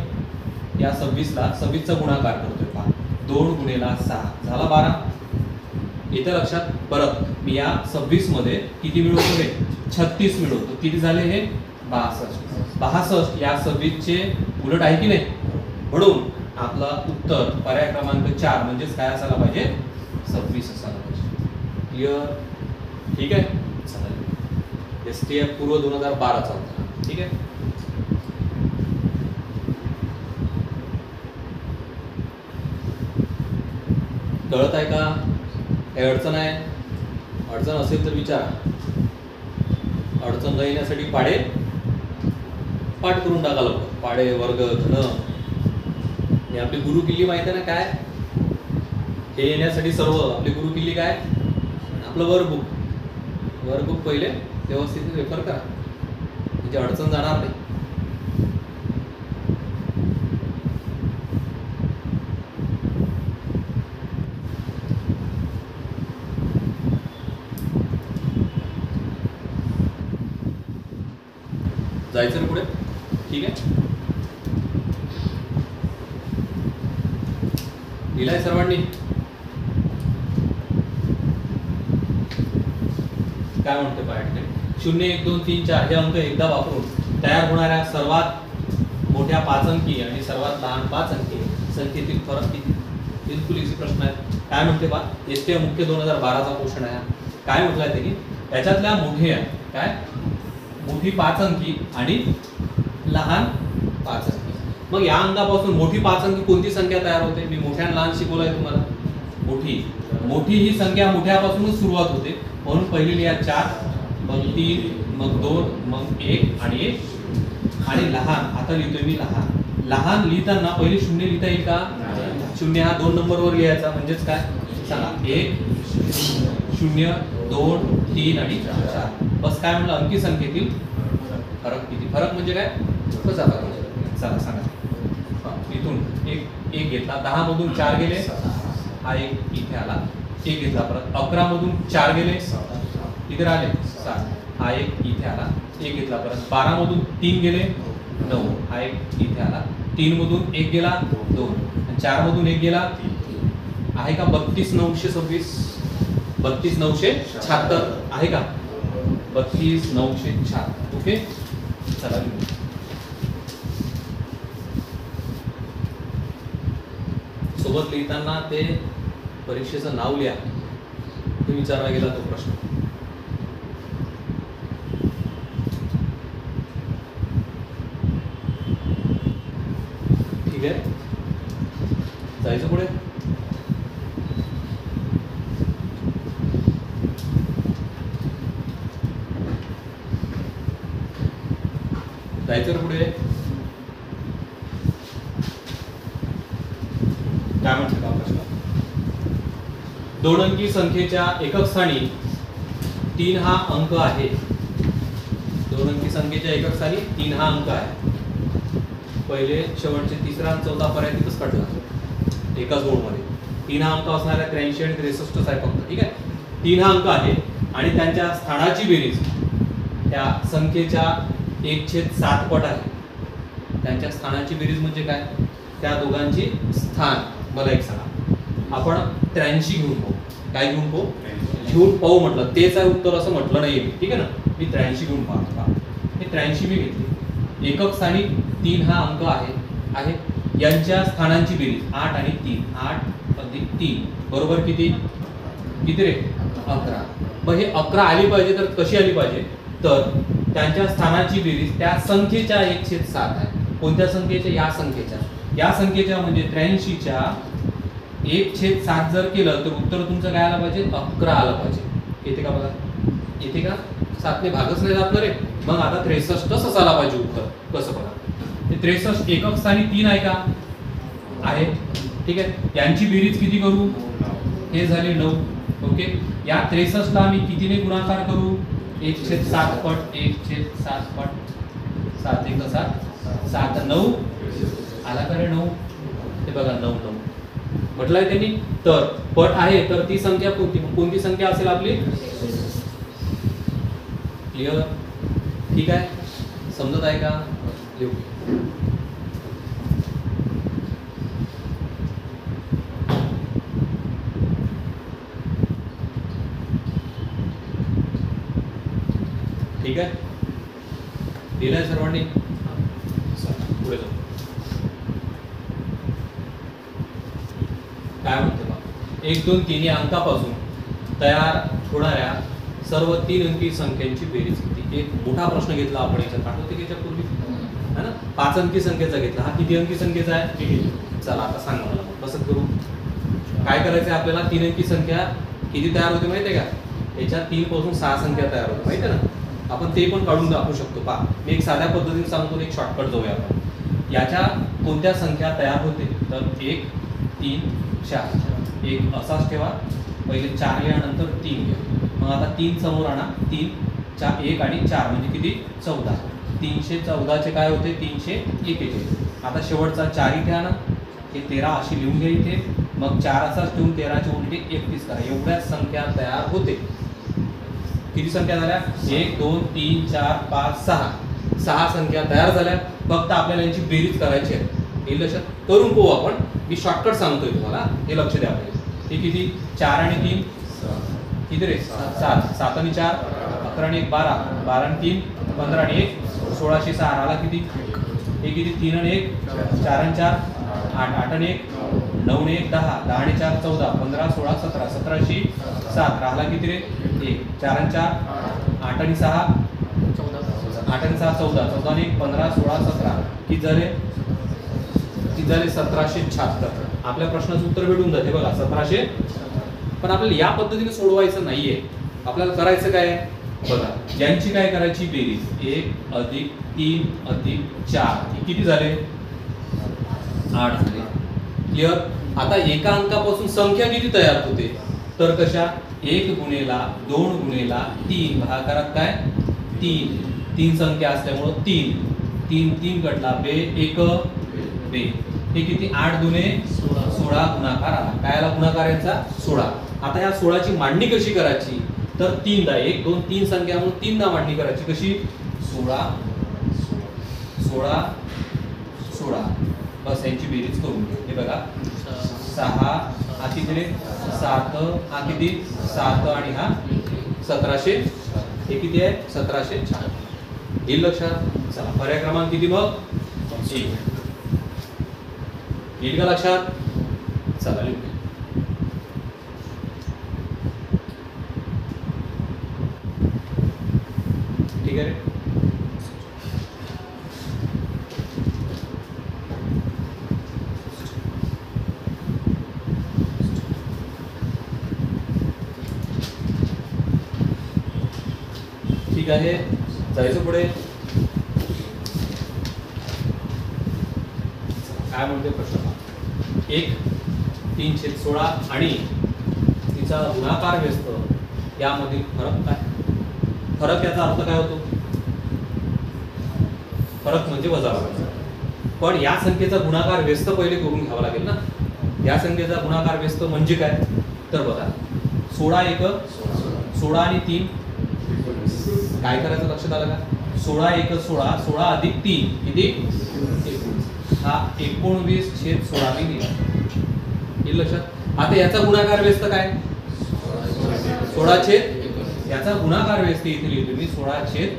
या 26 ला 26 चा गुणाकार करतोय पहा, 2 गुणिले 6 झाला 12. येते लक्षात? परत मी या 26 मध्ये किती मिळवतो? हे 36 मिळवतो. किती झाले हे? 62. 62 या 26 चे उलट आहे की नाही? म्हणून आपला उत्तर पर्याय क्रमांक 4 म्हणजेच काय असायला पाहिजे? 26 असायला पाहिजे. क्लिअर? ठीक आहे. चालेल. STF पूर्व 2012 चा होता. ठीक आहे. कळत आहे का? काही अडचण आहे? अडचण असेल तर विचारा. अडचण न येण्यासाठी पाढे पाठ करून टाका लवकर. पाढे, वर्ग, घन. हे आपली गुरु किल्ली माहिती आहे ना काय? हे येण्यासाठी सर्व आपली गुरु किल्ली काय? आपलं वर्कबुक. वर्कबुक पहिले व्यवस्थित रेफर करा, म्हणजे अडचण जाणार नाही. जायचं पुढे. ठीक आहे. लिहिलाय सर्वांनी? काय म्हणते पाहिजे? 0 1 2 3 4 हे अंक एकदा वापरून तयार होणाऱ्या सर्वात मोठ्या 5 अंकी आणि सर्वात लहान 5 अंकी संख्येतील फरक किती? बिलकुल इझी प्रश्न आहे. काय म्हणते पहा, STF मुख्य 2012 चा क्वेश्चन आहे. काय म्हटलंय त्यांनी? याच्यातल्या मोठे आहे काय? मोठी 5 अंकी आणि लहान 5 अंकी. मग या अंकापासून मोठी 5 अंकी कोणती संख्या तयार होते? मी मोठ्या आणि लहान शिकवलंय तुम्हाला. मोठी ही संख्या मोठ्यापासूनच सुरुवात होते, म्हणून पहिली लिहा 4, मग 3, मग 2, मग 1 आणि 1. आणि लहान आता लिहितोय मी लहान. लहान लिहिताना पहिले 0 लिहिता येईल का? 0 हा 2 नंबरवर लिहायचा, म्हणजेच काय सांगा? 1 0 2 3 आणि 4. बस. काय म्हणलं? अंकी संख्येतील फरक किती? फरक म्हणजे काय? कसा फरक? चला सांगा. इथून एक घेतला, 10 मधून 4 गेले, हा एक इथे आला. 1 घेतला, परत 11 मधून 4 गेले, इथे आले 7, हा एक इथे आला. 1 घेतला, परत 12 मधून 3 गेले, 9, हा एक इथे आला. 3 मधून 1 गेला, 2, आणि 4 मधून 1 गेला, आहे का? 32 926. 32 976 आहे का? 32 976. ओके. चला सोबत लिहिताना ते परीक्षेचं नाव लिहा, ते विचारला गेला तो प्रश्न. ठीक आहे. जायचं पुढे. जायचं पुढे. काय म्हणते का प्रश्न? 2 अंकी संख्येच्या एकक स्थानी 3 हा अंक आहे. 2 अंकी संख्येच्या एकक स्थानी 3 हा अंक आहे. पहिले शेवटचे तिसरा आणि चौथा पर्याय तिथंच काढला एकाच बोर्डमध्ये. 3 हा अंक असणाऱ्या 83 आणि 63 आहे फक्त. ठीक आहे. 3 हा अंक आहे आणि त्यांच्या स्थानाची बेरीज त्या संख्येच्या 1/7 पट आहे, त्यांच्या स्थानाची बेरीज म्हणजे काय, त्या दोघांची स्थान. मला एक सांगा, आपण 83 घेऊन पाहू. काय घेऊन पाहू? घेऊन पाहू म्हटलं, तेच आहे उत्तर असं म्हटलं नाही. ठीक आहे ना, मी 83 घेऊन पाहतो. हे 83 मी घेतली. एकक स्थानी 3 हा अंक आहे. यांच्या स्थानांची बेरीज 8 आणि 3, 8 अधिक 3 बरोबर किती रे? 11. मग हे 11 आली पाहिजे, तर कशी आली पाहिजे? तर त्यांच्या स्थानाची बेरीज त्या संख्येच्या 1/7 आहे. कोणत्या संख्येच्या? या संख्येच्या म्हणजे 83च्या 1/7 जर केलं तर उत्तर तुमचं काय आलं पाहिजे? 11 आलं पाहिजे. येते का बघा? येते का? 7 ने भागच नाही जात ना रे. मग आता 63 तसंच आला पाहिजे उत्तर. कसं बघा, हे 63 एकक स्थानी 3 आहे का? आहे. ठीक आहे, यांची बेरीज किती करू? हे झाले 9. ओके, या 63 ला आम्ही कितीने गुणाकार करू? 1/7 पट, 1/7 पट, 7 1 7, 7 9 आला का रे? 9. हे बघा 9 9 म्हटलंय त्यांनी. तर पट आहे, तर ती संख्या कोणती संख्या असेल आपली? क्लिअर? ठीक आहे, समजत आहे का? लिहू. ठीक आहे, लिहिलंय सर्वांनी? पुढे जाऊ. काय म्हणते बा? 1 2 3 या अंकापासून तयार होणाऱ्या सर्व 3 अंकी संख्यांची बेरीज किती? एक मोठा प्रश्न घेतला आपण याच्यात, आठवते की याच्यापूर्वी है ना? 5 अंकी संख्येचा घेतला. हा किती अंकी संख्येचा आहे? चला आता सांग मला, कसं करू? काय करायचं आपल्याला? 3 अंकी संख्या किती तयार होते माहिती आहे का? याच्यात 3 पासून 6 संख्या तयार होते, माहिती आहे ना? आपण ते पण काढून दाखवू शकतो. पहा, मी एक साध्या पद्धतीने सांगतो, एक शॉर्टकट जाऊया आपण. याच्या कोणत्या संख्या तयार होते? तर 1 3 4. एक असाच ठेवा, पहिले 4 लिहा, नंतर 3 घ्या. मग आता 3 समोर आणा. 3 4 1 आणि 4 म्हणजे किती? 14. 314चे काय होते? 301 येते. आता शेवटचा 4 इथे आणा. हे 13 अशी लिहून घ्या इथे. मग 4 असाच ठेवून 13चे उलटे 31 करा. एवढ्याच संख्या तयार होते. किती संख्या झाल्या? 1 2 3 4 5 6 संख्या तयार झाल्या. फक्त आपल्याला यांची बेरीज करायची आहे. हे लक्षात करून पाहू आपण. मी शॉर्टकट सांगतोय तुम्हाला, हे लक्ष द्या पाहिजे. हे किती? 4 आणि 3 किती रे? 7. 7 आणि 4 11 आणि 1 12. 12 आणि 3 15 आणि 1 16 6 आला किती? हे किती? 3 आणि 1 4 आणि 4 8. 8 आणि 1 9 आणि 1 10. 10 आणि 4 14. 15 16 17. 17 7 राहिला किती रे? 1. 4 आणि 4 8 आणि 6 8 आणि 6 14. 14 आणि 1 15 16 17. किती झाले? 1776. आपल्या प्रश्नाचं उत्तर भेटून जाते बघा, 1700. पण आपल्याला या पद्धतीने सोडवायचं नाहीये. आपल्याला करायचं काय बघा, यांची काय करायची बेरीज? 1 अधिक 3 अधिक 4 हे किती झाले? 8 झाले. क्लिअर? आता एका अंकापासून संख्या किती तयार होते? तर कशा? 1 गुणेला 2 गुणेला 3 भागाकारात काय? 3. 3 संख्या असल्यामुळं 3 3 3 गटला बे 1 बे. हे किती? 8 दुने 16 गुणाकार आला. काय आला गुणाकार यांचा? 16. आता या 16ची मांडणी कशी करायची? तर 3दा 1 2 3 संख्या म्हणून 3दा मांडणी करायची. कशी? 16 16 16. बस यांची बेरीज करून घे. हे बघा 6 हा किती रे? 7 हा किती? 7 आणि हा 1700. हे किती आहे? 1704. येईल लक्षात? चला, पर्याय क्रमांक किती मग? 1. येईल का लक्षात? चला लिहू. ठीक आहे रे? ठीक आहे, जायचं पुढे. काय म्हणते प्रश्न? 1 3/16 आणि तिचा गुणाकार व्यस्त यामधील फरक काय? फरक याचा अर्थ काय होतो? फरक म्हणजे वजाबाकी. पण या संख्येचा गुणाकार व्यस्त पहिले करून घ्यावा लागेल ना. या संख्येचा गुणाकार व्यस्त म्हणजे काय? तर बघा 16 1 16 आणि 3 काय करायचं? लक्षात आलं का? 16 एक 16, 16 अधिक 3 किती 19. हा 19/16 मी दिला. हे लक्षात. आता याचा गुणाकार व्यस्त काय 16/, याचा गुणाकार व्यस्त इथे लिहितो मी 16/.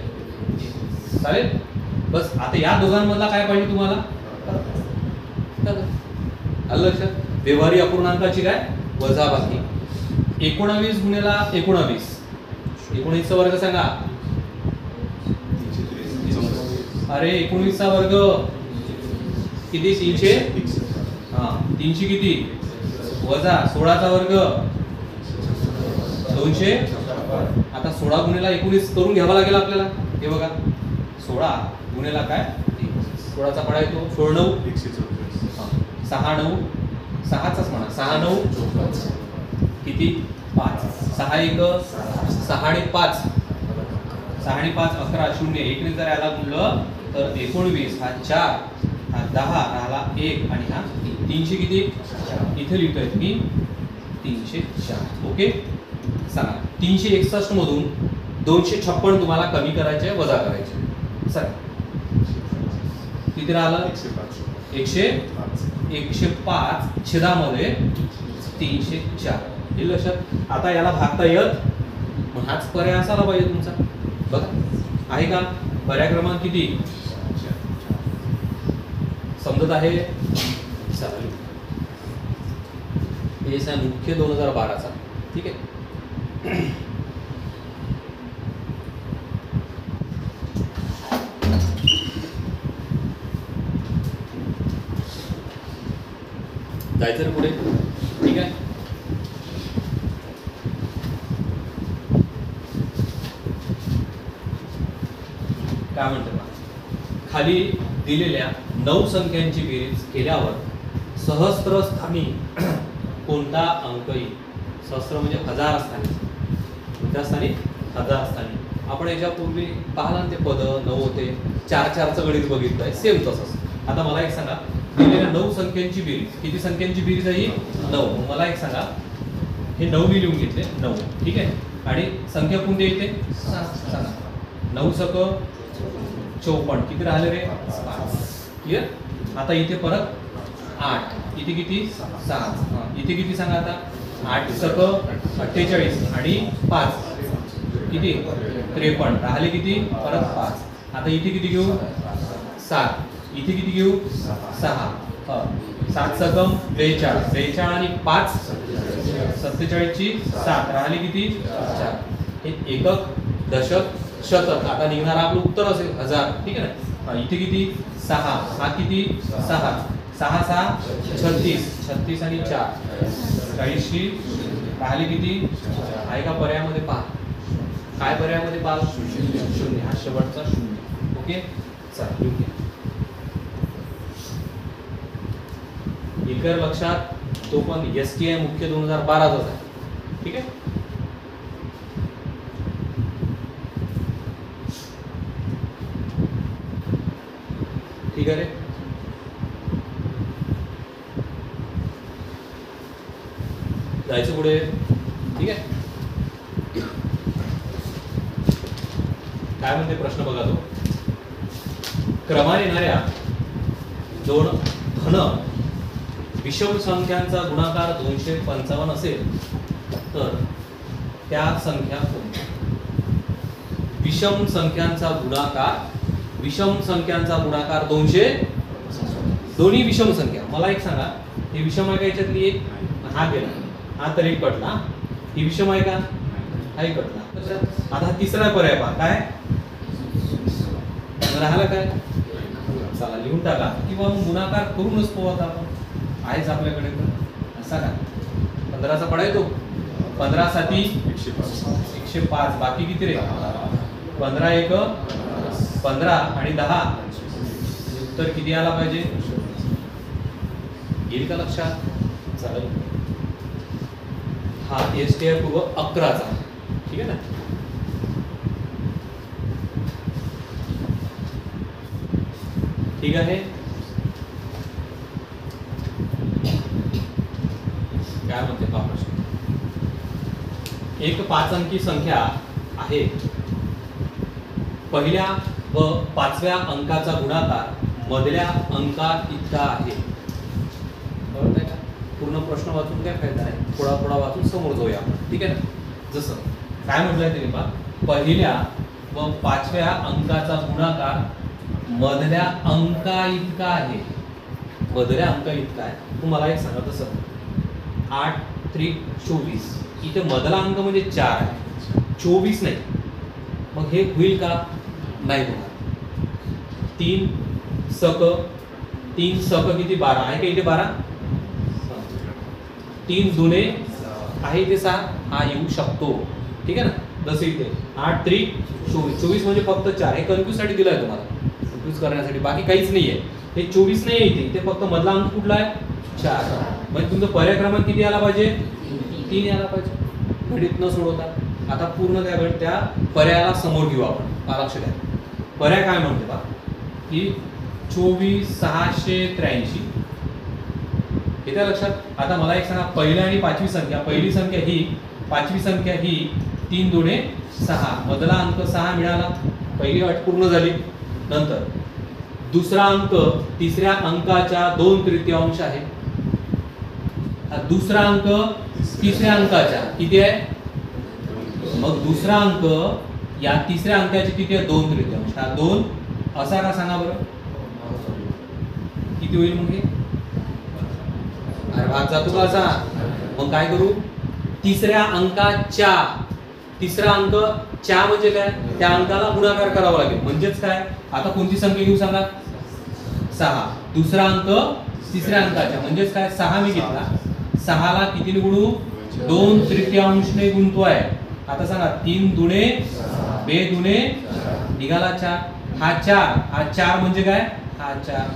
चालेल. बस आता या दोघांमधला काय पाहिजे तुम्हाला आलं लक्षात. व्यवहारी अपूर्णांकाची काय वजाबाकी. 19 गुणिला 19, 19 चा वर्ग सांगा. अरे 19 चा वर्ग किती 300. हा 300 किती वजा 16 चा वर्ग 200. आता 16 गुणिला 19 करून घ्यावा लागेल आपल्याला. हे बघा 16 गुणिला काय 16 चा पडा येतो 16 9 6 9 6चाच म्हणा 6 9 किती 5. 6 1 6 आणि 5 6 आणि 5 11 0 1 ने जर याला गुणलं तर 19 हा 4 हा 10 राहिला 1 आणि हा 300 किती इथे लिहितोय मी 304. ओके सांगा 361 मधून 256 तुम्हाला कमी करायचे वजा करायचे. सर किती राहिलं 105 छेदामध्ये 304. हे लक्षात. आता याला भागता येत मग हाच पर्याय असायला पाहिजे तुमचा. बघा आहे का पर्याय क्रमांक किती समजत आहे. चालेल. हेच आहे मुख्य 2012चा. ठीक आहे. जायचं रे पुढे. ठीक आहे. काय म्हणते खाली दिलेल्या 9 संख्यांची बेरीज केल्यावर सहस्त्रस्थानी कोणता अंक येईल. सहस्त्र म्हणजे 1000 स्थानी. कोणत्या स्थानी 1000 स्थानी. आपण याच्यापूर्वी पाहिला ते पद 9 होते 4-4चं गणित बघितलंय सेम तसंच. आता मला एक सांगा दिलेल्या 9 संख्यांची बेरीज किती संख्यांची बेरीज आहे 9. मला एक सांगा हे 9 मी लिहून घेतले 9. ठीक आहे. आणि संख्या कोणती येते सांगा 9 सक 54 किती राहिले रे 5. क्लिअर. आता इथे परत 8 इथे किती 6 इथे किती सांगा आता 8 सक 48 आणि 5 किती 53 राहिले किती परत 5. आता इथे किती घेऊ 7 इथे किती घेऊ 6 7 सकम 42 42 आणि 5 47 ची 7 राहिले किती 4. हे एकक दशक शतक. आता निघणार आपलं उत्तर असेल 1000. ठीक आहे ना. इथे किती 6 हा किती 6 6 6 36 36 आणि 4 40 ची राहिले किती आहे का पर्यायामध्ये पहा. काय पर्यायामध्ये पहा 0 हा शेवटचा 0. ओके चला लिहून घ्या. इतर लक्षात तो पण STI मुख्य 2012चा आहे. ठीक आहे. ठीक आहे रे. जायचं पुढे. ठीक आहे. काय म्हणते प्रश्न बघा तो. क्रमाने येणाऱ्या 2 धन विषम संख्यांचा गुणाकार 255 असेल तर त्या संख्या कोणत्या. विषम संख्यांचा गुणाकार 200 दोन्ही विषम संख्या. मला एक सांगा हे विषम आहे का याच्यातली एक हा गेला हा तर एक कटला. ही विषम आहे का हा एक कटला. आता हा तिसरा पर्याय पहा काय राहिला काय चला लिहून टाका किंवा गुणाकार करूनच पाहू. आता आपण आहेच आपल्याकडे तर असा का 15चा पडा येतो 15 7 105 बाकी किती रे 15 1 15 आणि 10 उत्तर किती आला पाहिजे येईल का लक्षात. चालेल. हा STI पूर्व 11चा. ठीक आहे ना. ठीक आहे. काय म्हणते पहा प्रश्न. एक 5 अंकी संख्या आहे. पहिल्या व 5व्या अंकाचा गुणाकार मधल्या अंका इतका आहे. कळतंय का? पूर्ण प्रश्न वाचून काय फायदा आहे, थोडा थोडा वाचून समोर जाऊया आपण. ठीक आहे ना. जसं काय म्हटलंय ते पहा, पहिल्या व 5व्या अंकाचा गुणाकार मधल्या अंका इतका आहे. मधल्या अंका इतका आहे. तुम्हाला एक सांगा, तसं 8 3 24 इथे मधला अंक म्हणजे 4 आहे, 24 नाही. मग हे होईल का? नाही होणार. 3 सक किती 12 आहे का इथे 12. 3 दुने आहे इथे 6, हा येऊ शकतो. ठीक आहे ना. जसं इथे 8 3 24 म्हणजे फक्त 4. हे कन्फ्यूज साठी दिलंय तुम्हाला, कन्फ्यूज करण्यासाठी, बाकी काहीच नाहीये. हे 24 नाही आहे इथे फक्त मधला अंक कुठला आहे 4. म्हणजे तुमचं पर्याय क्रमांक किती आला पाहिजे? 3 यायला पाहिजे. घडीत न सोडवता. आता पूर्ण त्या पर्यायाला समोर घेऊ आपण. लक्ष द्या, पर्याय काय म्हणते पहा की 24683. येत्या लक्षात. आता मला एक सांगा, पहिली आणि 5वी संख्या, पहिली संख्या ही, 5वी संख्या ही 3 दुणे 6, मधला अंक 6 मिळाला. पहिली अट पूर्ण झाली. नंतर दुसरा अंक तिसऱ्या अंकाच्या 2/3 आहे. दुसरा अंक तिसऱ्या अंकाच्या किती आहे? मग दुसरा अंक या तिसऱ्या अंकाचे किती आहे? 2/3. हा 2 असा का सांगा बरं, किती होईल? मग हे अरे भाग जातो का असा? मग काय करू? तिसऱ्या अंकाच्या, तिसरा अंक 4 म्हणजे काय? त्या अंकाला गुणाकार करावा लागेल. म्हणजेच काय? आता कोणती संख्या घेऊ सांगा? 6. दुसरा अंक तिसऱ्या अंकाच्या म्हणजेच काय? 6 मी घेतला. 6 ला कितीने गुणू? 2/3 ने गुणतोय. आता सांगा, 3 दुणे 2 दुणे निघाला 4. हा 4, हा 4 म्हणजे काय? हा 4.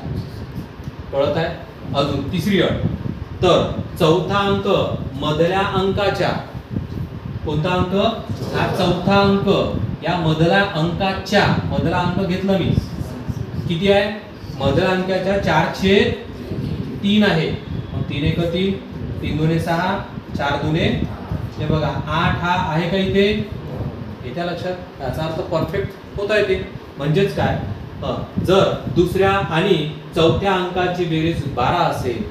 कळत आहे? अजून तिसरी अट. तर चौथा अंक मधल्या अंकाच्या, कोणता अंक? हा चौथा अंक या मधल्या अंकाच्या, मधला अंक घेतला मी, किती आहे? मधल्या अंकाच्या 4/3 आहे. मग 3 1 3, 3 दुणे 6, 4 दुणे, हे बघा 8 हा आहे का इथे? येत्या लक्षात. याचा अर्थ परफेक्ट होता येते. म्हणजेच काय? जर दुसऱ्या आणि चौथ्या अंकाची बेरीज 12 असेल,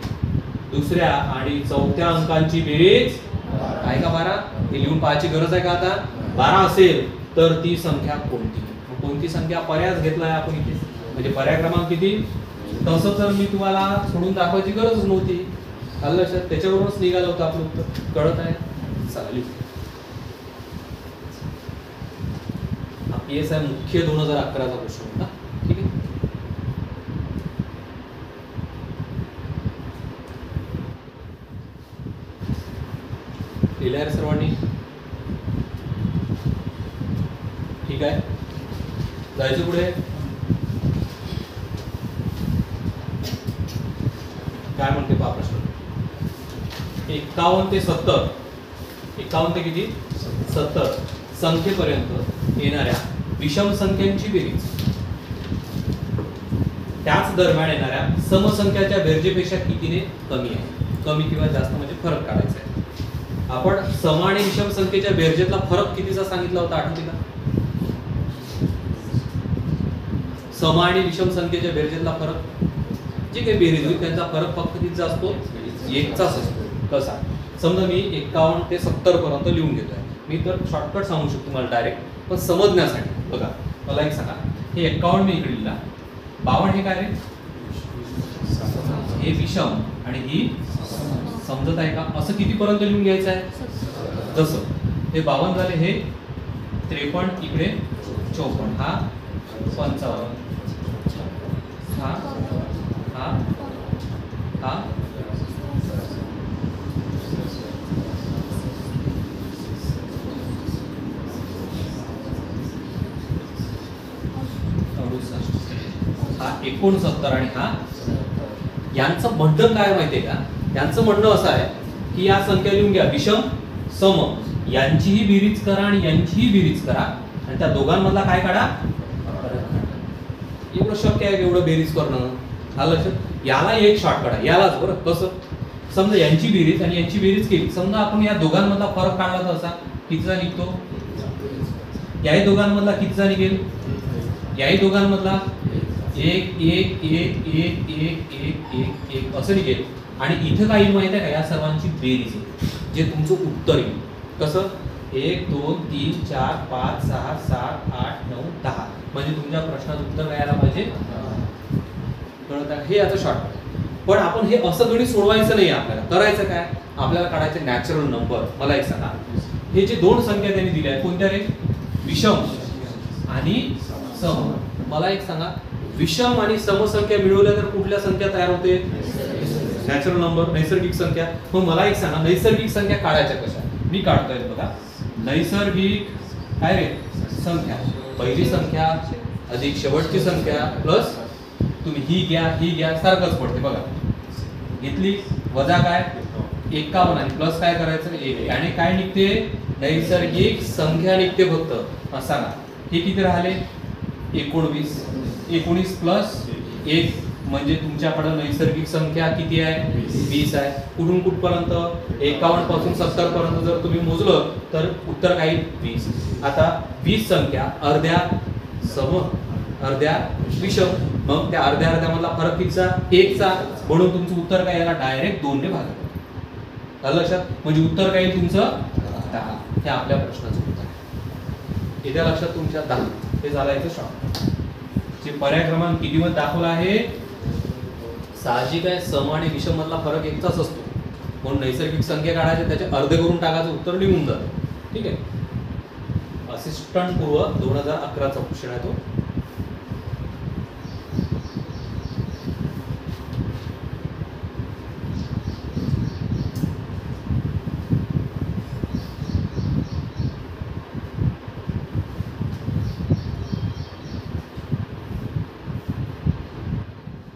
दुसऱ्या आणि चौथ्या अंकांची बेरीज आहे का 12? हे लिहून पाहायची गरज आहे का आता? 12 असेल तर ती संख्या कोणती? कोणती संख्या? पर्याय घेतलाय आपण इथे, म्हणजे पर्याय क्रमांक किती? तसं तर मी तुम्हाला सोडून दाखवायची गरज नव्हती. आलं लक्षात? त्याच्यावरूनच निघालं होतं आपलं उत्तर. कळत आहे? चालेल. हा PSI मुख्य 2011चा क्वेश्चन होता. ठीक आहे. लिहिलंय सर्वांनी? ठीक आहे. जायचं पुढे. काय म्हणते पहा प्रश्न. 51 ते 70, 51 ते किती? 70 संख्येपर्यंत येणाऱ्या विषम संख्यांची बेरीज त्याच दरम्यान येणाऱ्या समसंख्याच्या बेरजेपेक्षा कितीने कमी आहे? कमी किंवा जास्त म्हणजे फरक काढायचा आहे. आपण सम आणि विषम संख्येच्या बेरजेतला फरक कितीचा सांगितला होता, आठवते का? सम आणि विषम संख्येच्या बेरजेतला फरक, जे काही बेरीज होईल त्यांचा फरक फक्त कितीचा असतो? 1चाच असतो. कसा? समजा मी 51 ते 70 पर्यंत लिहून घेतोय. मी तर शॉर्टकट सांगू शकतो तुम्हाला डायरेक्ट, पण समजण्यासाठी बघा. मला एक सांगा, हे 51 मी इकडे लिहिला, 52 हे काय रे? हे विषम आणि ही समजत आहे का? असं किती पर्यंत लिहून घ्यायचं आहे? जसं हे 52 झाले, हे 53, इकडे 54, हा 55, हा हा हा हा 69 आणि हा. यांचं म्हणणं काय माहितीये का? यांचं म्हणणं असं आहे की या संख्या लिहून घ्या, विषम सम, यांचीही बेरीज करा आणि यांचीही बेरीज करा आणि त्या दोघांमधला काय काढा? एवढं शक्य आहे एवढं बेरीज करणं. हा लक्षात. याला एक शॉर्टकट आहे, यालाच. बरं कसं? समजा यांची बेरीज आणि यांची बेरीज केली, समजा आपण या दोघांमधला फरक काढला तर असा कितीचा निघतो? याही दोघांमधला कितीचा निघेल? याही दोघांमधला एक एक एक एक एक एक एक एक असं निघेल आणि इथं काही माहिती आहे का, या सर्वांची बेरीज आहे जे तुमचं उत्तर येईल. कसं 1 2 3 4 5 6 7 8 9 10 म्हणजे तुमच्या प्रश्नाचं उत्तर काय यायला पाहिजे. कळत आहे हे याचं शॉर्टकट. पण आपण हे असं गणित सोडवायचं नाही, आपल्याला करायचं काय, आपल्याला काढायचे नॅचरल नंबर. मला एक सांगा, हे जे दोन संख्या त्यांनी दिल्या आहेत कोणत्या रे, विषम आणि सम. मला एक सांगा, विषम आणि समसंख्या मिळवल्या तर कुठल्या संख्या तयार होते, नॅचरल नंबर, नैसर्गिक संख्या. मग मला एक सांगा, नैसर्गिक संख्या काढायच्या कशा. मी काढतोय बघा, नैसर्गिक काय रे संख्या, पहिली संख्या अधिक शेवटची संख्या प्लस तुम्ही ही घ्या सारखंच पडते बघा. घेतली वजा काय 51 आणि प्लस काय करायचं 1 आणि काय निघते, नैसर्गिक संख्या निघते फक्त. सांगा हे किती राहिले 19. 19 प्लस 1 म्हणजे तुमच्याकडे नैसर्गिक संख्या किती आहे 20 आहे. कुठून कुठपर्यंत 51 पासून 70 पर्यंत जर तुम्ही मोजलं तर उत्तर काय 20. आता 20 संख्या अर्ध्या सम अर्ध्या विषम, मग त्या अर्ध्या मधला फरक कितीचा 1चा, म्हणून तुमचं उत्तर काय याला डायरेक्ट 2 ने भागा. लक्षात, म्हणजे उत्तर काय येईल तुमचं 10. हे आपल्या प्रश्नाचं उत्तर आहे. येत्या लक्षात तुमच्या 10. हे झालं याचं शॉर्ट. जे पर्याय क्रमांक किती मध्ये दाखवला आहे, साहजिक आहे सम आणि विषम मधला फरक एकचाच असतो, म्हणून नैसर्गिक संख्या काढायचे त्याचे अर्धे करून टाकायचं उत्तर निघून जातं. ठीक आहे. असिस्टंट पूर्व 2011 चा क्वेश्चन आहे तो.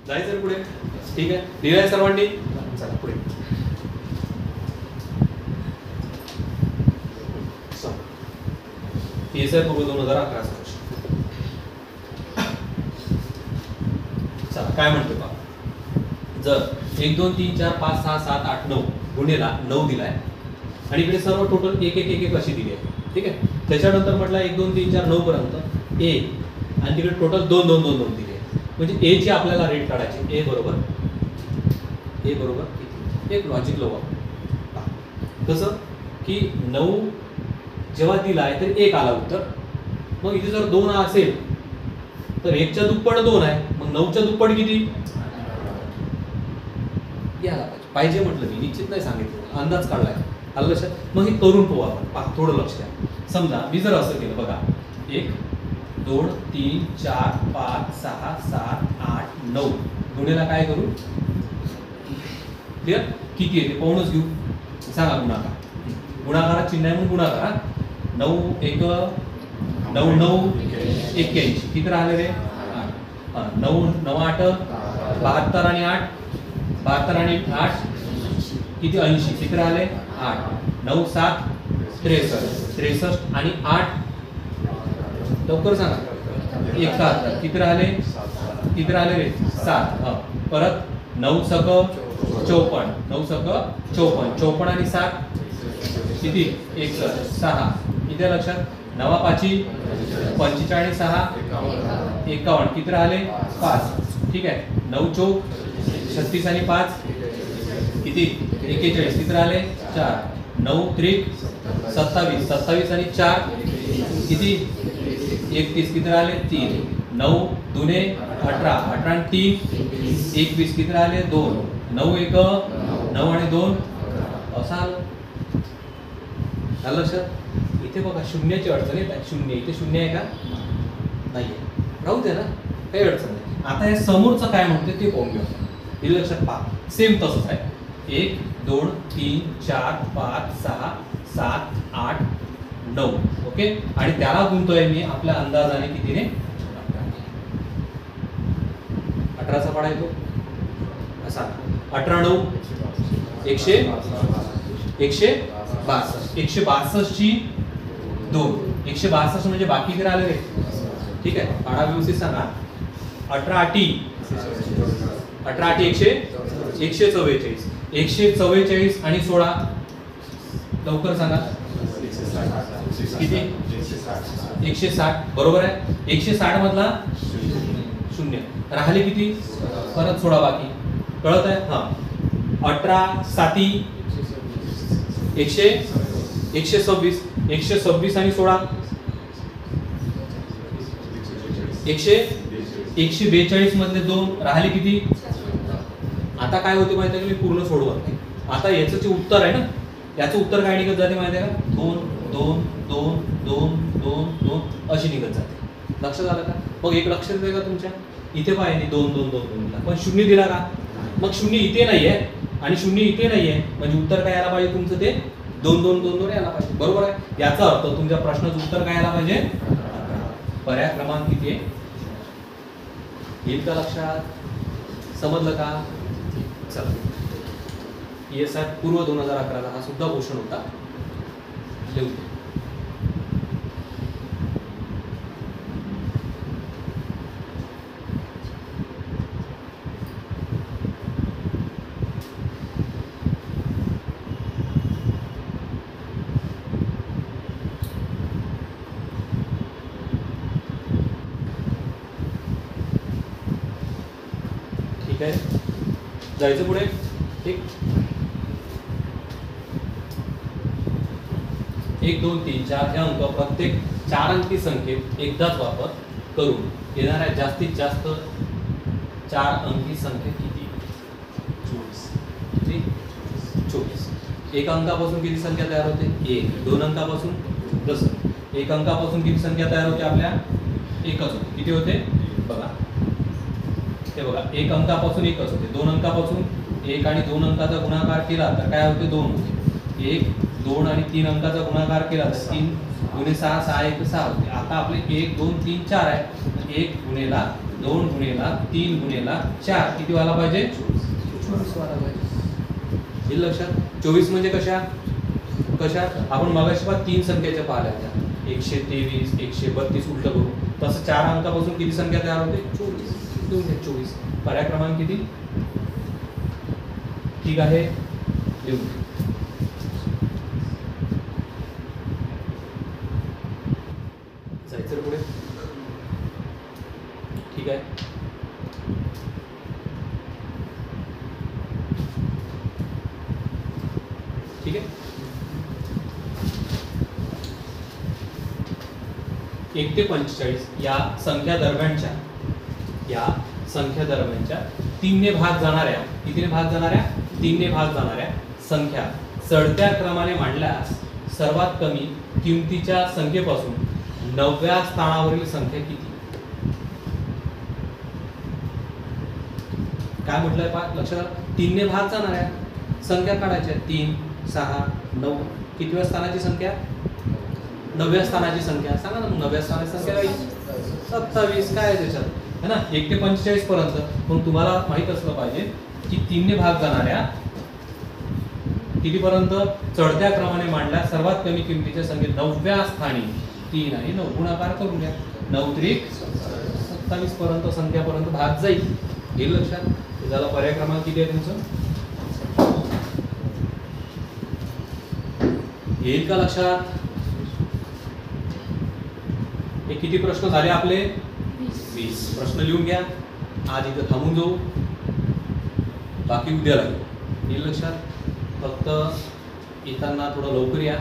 जायचं पुढे. ठीक आहे, लिहिलंय सर्वांनी, चला पुढे. PSI पूर्व 2011 चा क्वेश्चन. चला काय म्हणतो बघा, जर 1 2 3 4 5 6 7 8 9 गुणेला 9 दिलाय आणि इकडे सर्व टोटल 1 1 1 1 अशी दिली आहे. ठीक आहे, त्याच्यानंतर म्हटलं 1 2 3 4 9 पर्यंत 1 आणि तिकडे टोटल 2 2 2 2 दिली आहे. म्हणजे ए ची आपल्याला रेट काढायची. ए बरोबर किती, एक लॉजिक लावा. कसं की 9 जेव्हा दिलाय तर 1 आला उत्तर, मग इथे जर 2 असेल तर 1च्या दुप्पट 2 आहे, मग 9च्या दुप्पट किती यायला पाहिजे म्हटलं मी, निश्चित नाही सांगितलं, अंदाज काढलाय. आलं लक्षात. मग हे करून पाहू आपण. पहा थोडं लक्ष द्या. समजा मी जर असं केलं बघा, 1 2 3 4 5 6 7 8 9 गुणेला काय करू, क्लिअर किती येते पाहूनच घेऊ. सांगा गुणाकार, गुणाकारात चिन्ह आहे म्हणून गुणाकार. 9 1 9 9 81 किती राहिले रे 9 9 8 72 आणि 8 72 आणि 8 किती 80 किती राहिले 8 9 7 63 आणि 8 लवकर सांगा 71 किती राहिले रे 7. परत 9 सक 54 9 सक 54 54 आणि 7 किती 6 किती लक्षात. 9 5 45 6 51 किती राहिले 5. ठीक आहे. 9 चौक 36 आणि 5 किती 41 किती राहिले 4. 9 त्रिक 27 27 आणि 4 किती 31 किती राहिले 3. 9 दुने 18 18 आणि 3 21 किती राहिले 2. 9 1 9 आणि 2 असा आलं लक्षात. इथे बघा शून्याची अडचण येत आहे. शून्य इथे शून्य आहे का नाहीये, राहू दे ना, काही अडचण नाही. आता हे समोरचं काय म्हणते ते पाहून घेऊ. हे लक्षात पहा, सेम तसंच आहे. 1 2 3 4 5 6 7 8 9 ओके. आणि त्याला गुणतोय मी आपल्या अंदाजाने कितीने 18चा पाडा येतो असा. 18 9 162 162 ची 2 162 म्हणजे बाकी किती राहिले रे. ठीक आहे, पाडा व्यवस्थित सांगा. 18 8 144 144 आणि 16 लवकर सांगा किती 160 बरोबर आहे. 160 मधला 0 राहिले किती परत सोडा बाकी कळत आहे. हा 18 7 126 126 आणि 16 142 मधले 2 राहिले किती. आता काय होते माहिती आहे का मी पूर्ण सोडवत नाही. आता याचं जे उत्तर आहे ना याचं उत्तर काय निघत जाते माहिती आहे का 2 2 2 2 2 2 अशी निघत जाते. लक्षात आलं का. मग एक लक्षात येते का तुमच्या इथे पाहिजे 2 2 2 2 पण 0 दिला का. मग 0 इथे नाहीये आणि 0 इथे नाहीये म्हणजे उत्तर काय यायला पाहिजे तुमचं ते 2 2 2 2 यायला पाहिजे बरोबर आहे. याचा अर्थ तुमच्या प्रश्नाचं उत्तर काय यायला पाहिजे. पर्याय क्रमांक किती आहे येईल का लक्षात समजलं का. चला ESI पूर्व 2011 हा सुद्धा क्वेश्चन होता लिहून. ठीक आहे जायचं पुढे. ठीक 1 2 3 4 हे अंक प्रत्येक 4 अंकी संख्येत एकदाच वापर करून येणाऱ्या जास्तीत जास्त 4 अंकी संख्या किती 24. एक अंकापासून किती संख्या तयार होते 1. 2 अंकापासून प्लस 1 अंकापासून किती संख्या तयार होते आपल्या एकच होते. किती होते बघा ते बघा 1 अंकापासून एकच होते. 2 अंकापासून 1 आणि 2 अंकाचा गुणाकार केला तर काय होते 2 होते. 1 2 आणि 3 अंकाचा गुणाकार केला तर 3 गुणे 6 6 1 6 होते. आता आपले 1 2 3 4 आहे. 1 गुणेला 2 गुणेला 3 गुणेला 4 किती व्हायला पाहिजे 24 व्हायला पाहिजे. हे लक्षात 24 म्हणजे कशा आपण मगाशी 3 संख्येच्या पाहिल्या होत्या 123 132 उलट करू तसं 4 अंकापासून किती संख्या तयार होते 24. पर्याय क्रमांक किती ठीक आहे लिहून. जायचं पुढे. ठीक आहे ठीक आहे 1 ते 45 या संख्या दरम्यानच्या 3 ने भाग जाणाऱ्या कितीने भाग जाणाऱ्या 3 ने भाग जाणाऱ्या संख्या चढत्या क्रमाने मांडल्यास सर्वात कमी किमतीच्या संख्येपासून 9व्या स्थानावरील संख्या किती. काय म्हटलंय लक्षात 3 ने भाग जाणाऱ्या संख्या काढायच्या 3 6 9 कितव्या स्थानाची संख्या 9व्या स्थानाची संख्या सांगा ना. मग 9व्या स्थानाची संख्या 27 काय आहे त्याच्यात है ना 1 ते 45 पर्यंत. मग तुम्हाला माहित असलं पाहिजे की 3 ने भाग जाणाऱ्या कितीपर्यंत चढत्या क्रमाने मांडल्या सर्वात कमी किमतीच्या संख्येत 9व्या स्थानी 3 आणि 9 गुणाकार करून घ्या 9 त्रिक 27 पर्यंत संख्यापर्यंत भाग जाईल. हे लक्षात झालं. पर्याय क्रमांक किती आहे तुमचं येईल का लक्षात. हे किती प्रश्न झाले आपले 20 प्रश्न लिहून घ्या. आज इथं थांबून जाऊ बाकी उद्या लागेल. येईल लक्षात. फक्त येताना थोडं लवकर या.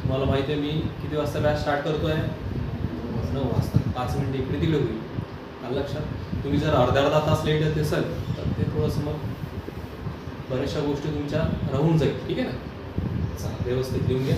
तुम्हाला माहिती आहे मी किती वाजता बॅच स्टार्ट करतोय 9 वाजता. 5 मिनिट इकडे तिकडे होईल. आलं लक्षात. तुम्ही जर अर्धा तास लेट येत असेल तर ते थोडंसं मग बऱ्याचशा गोष्टी तुमच्या राहून जाईल. ठीक आहे ना. चला व्यवस्थित लिहून घ्या.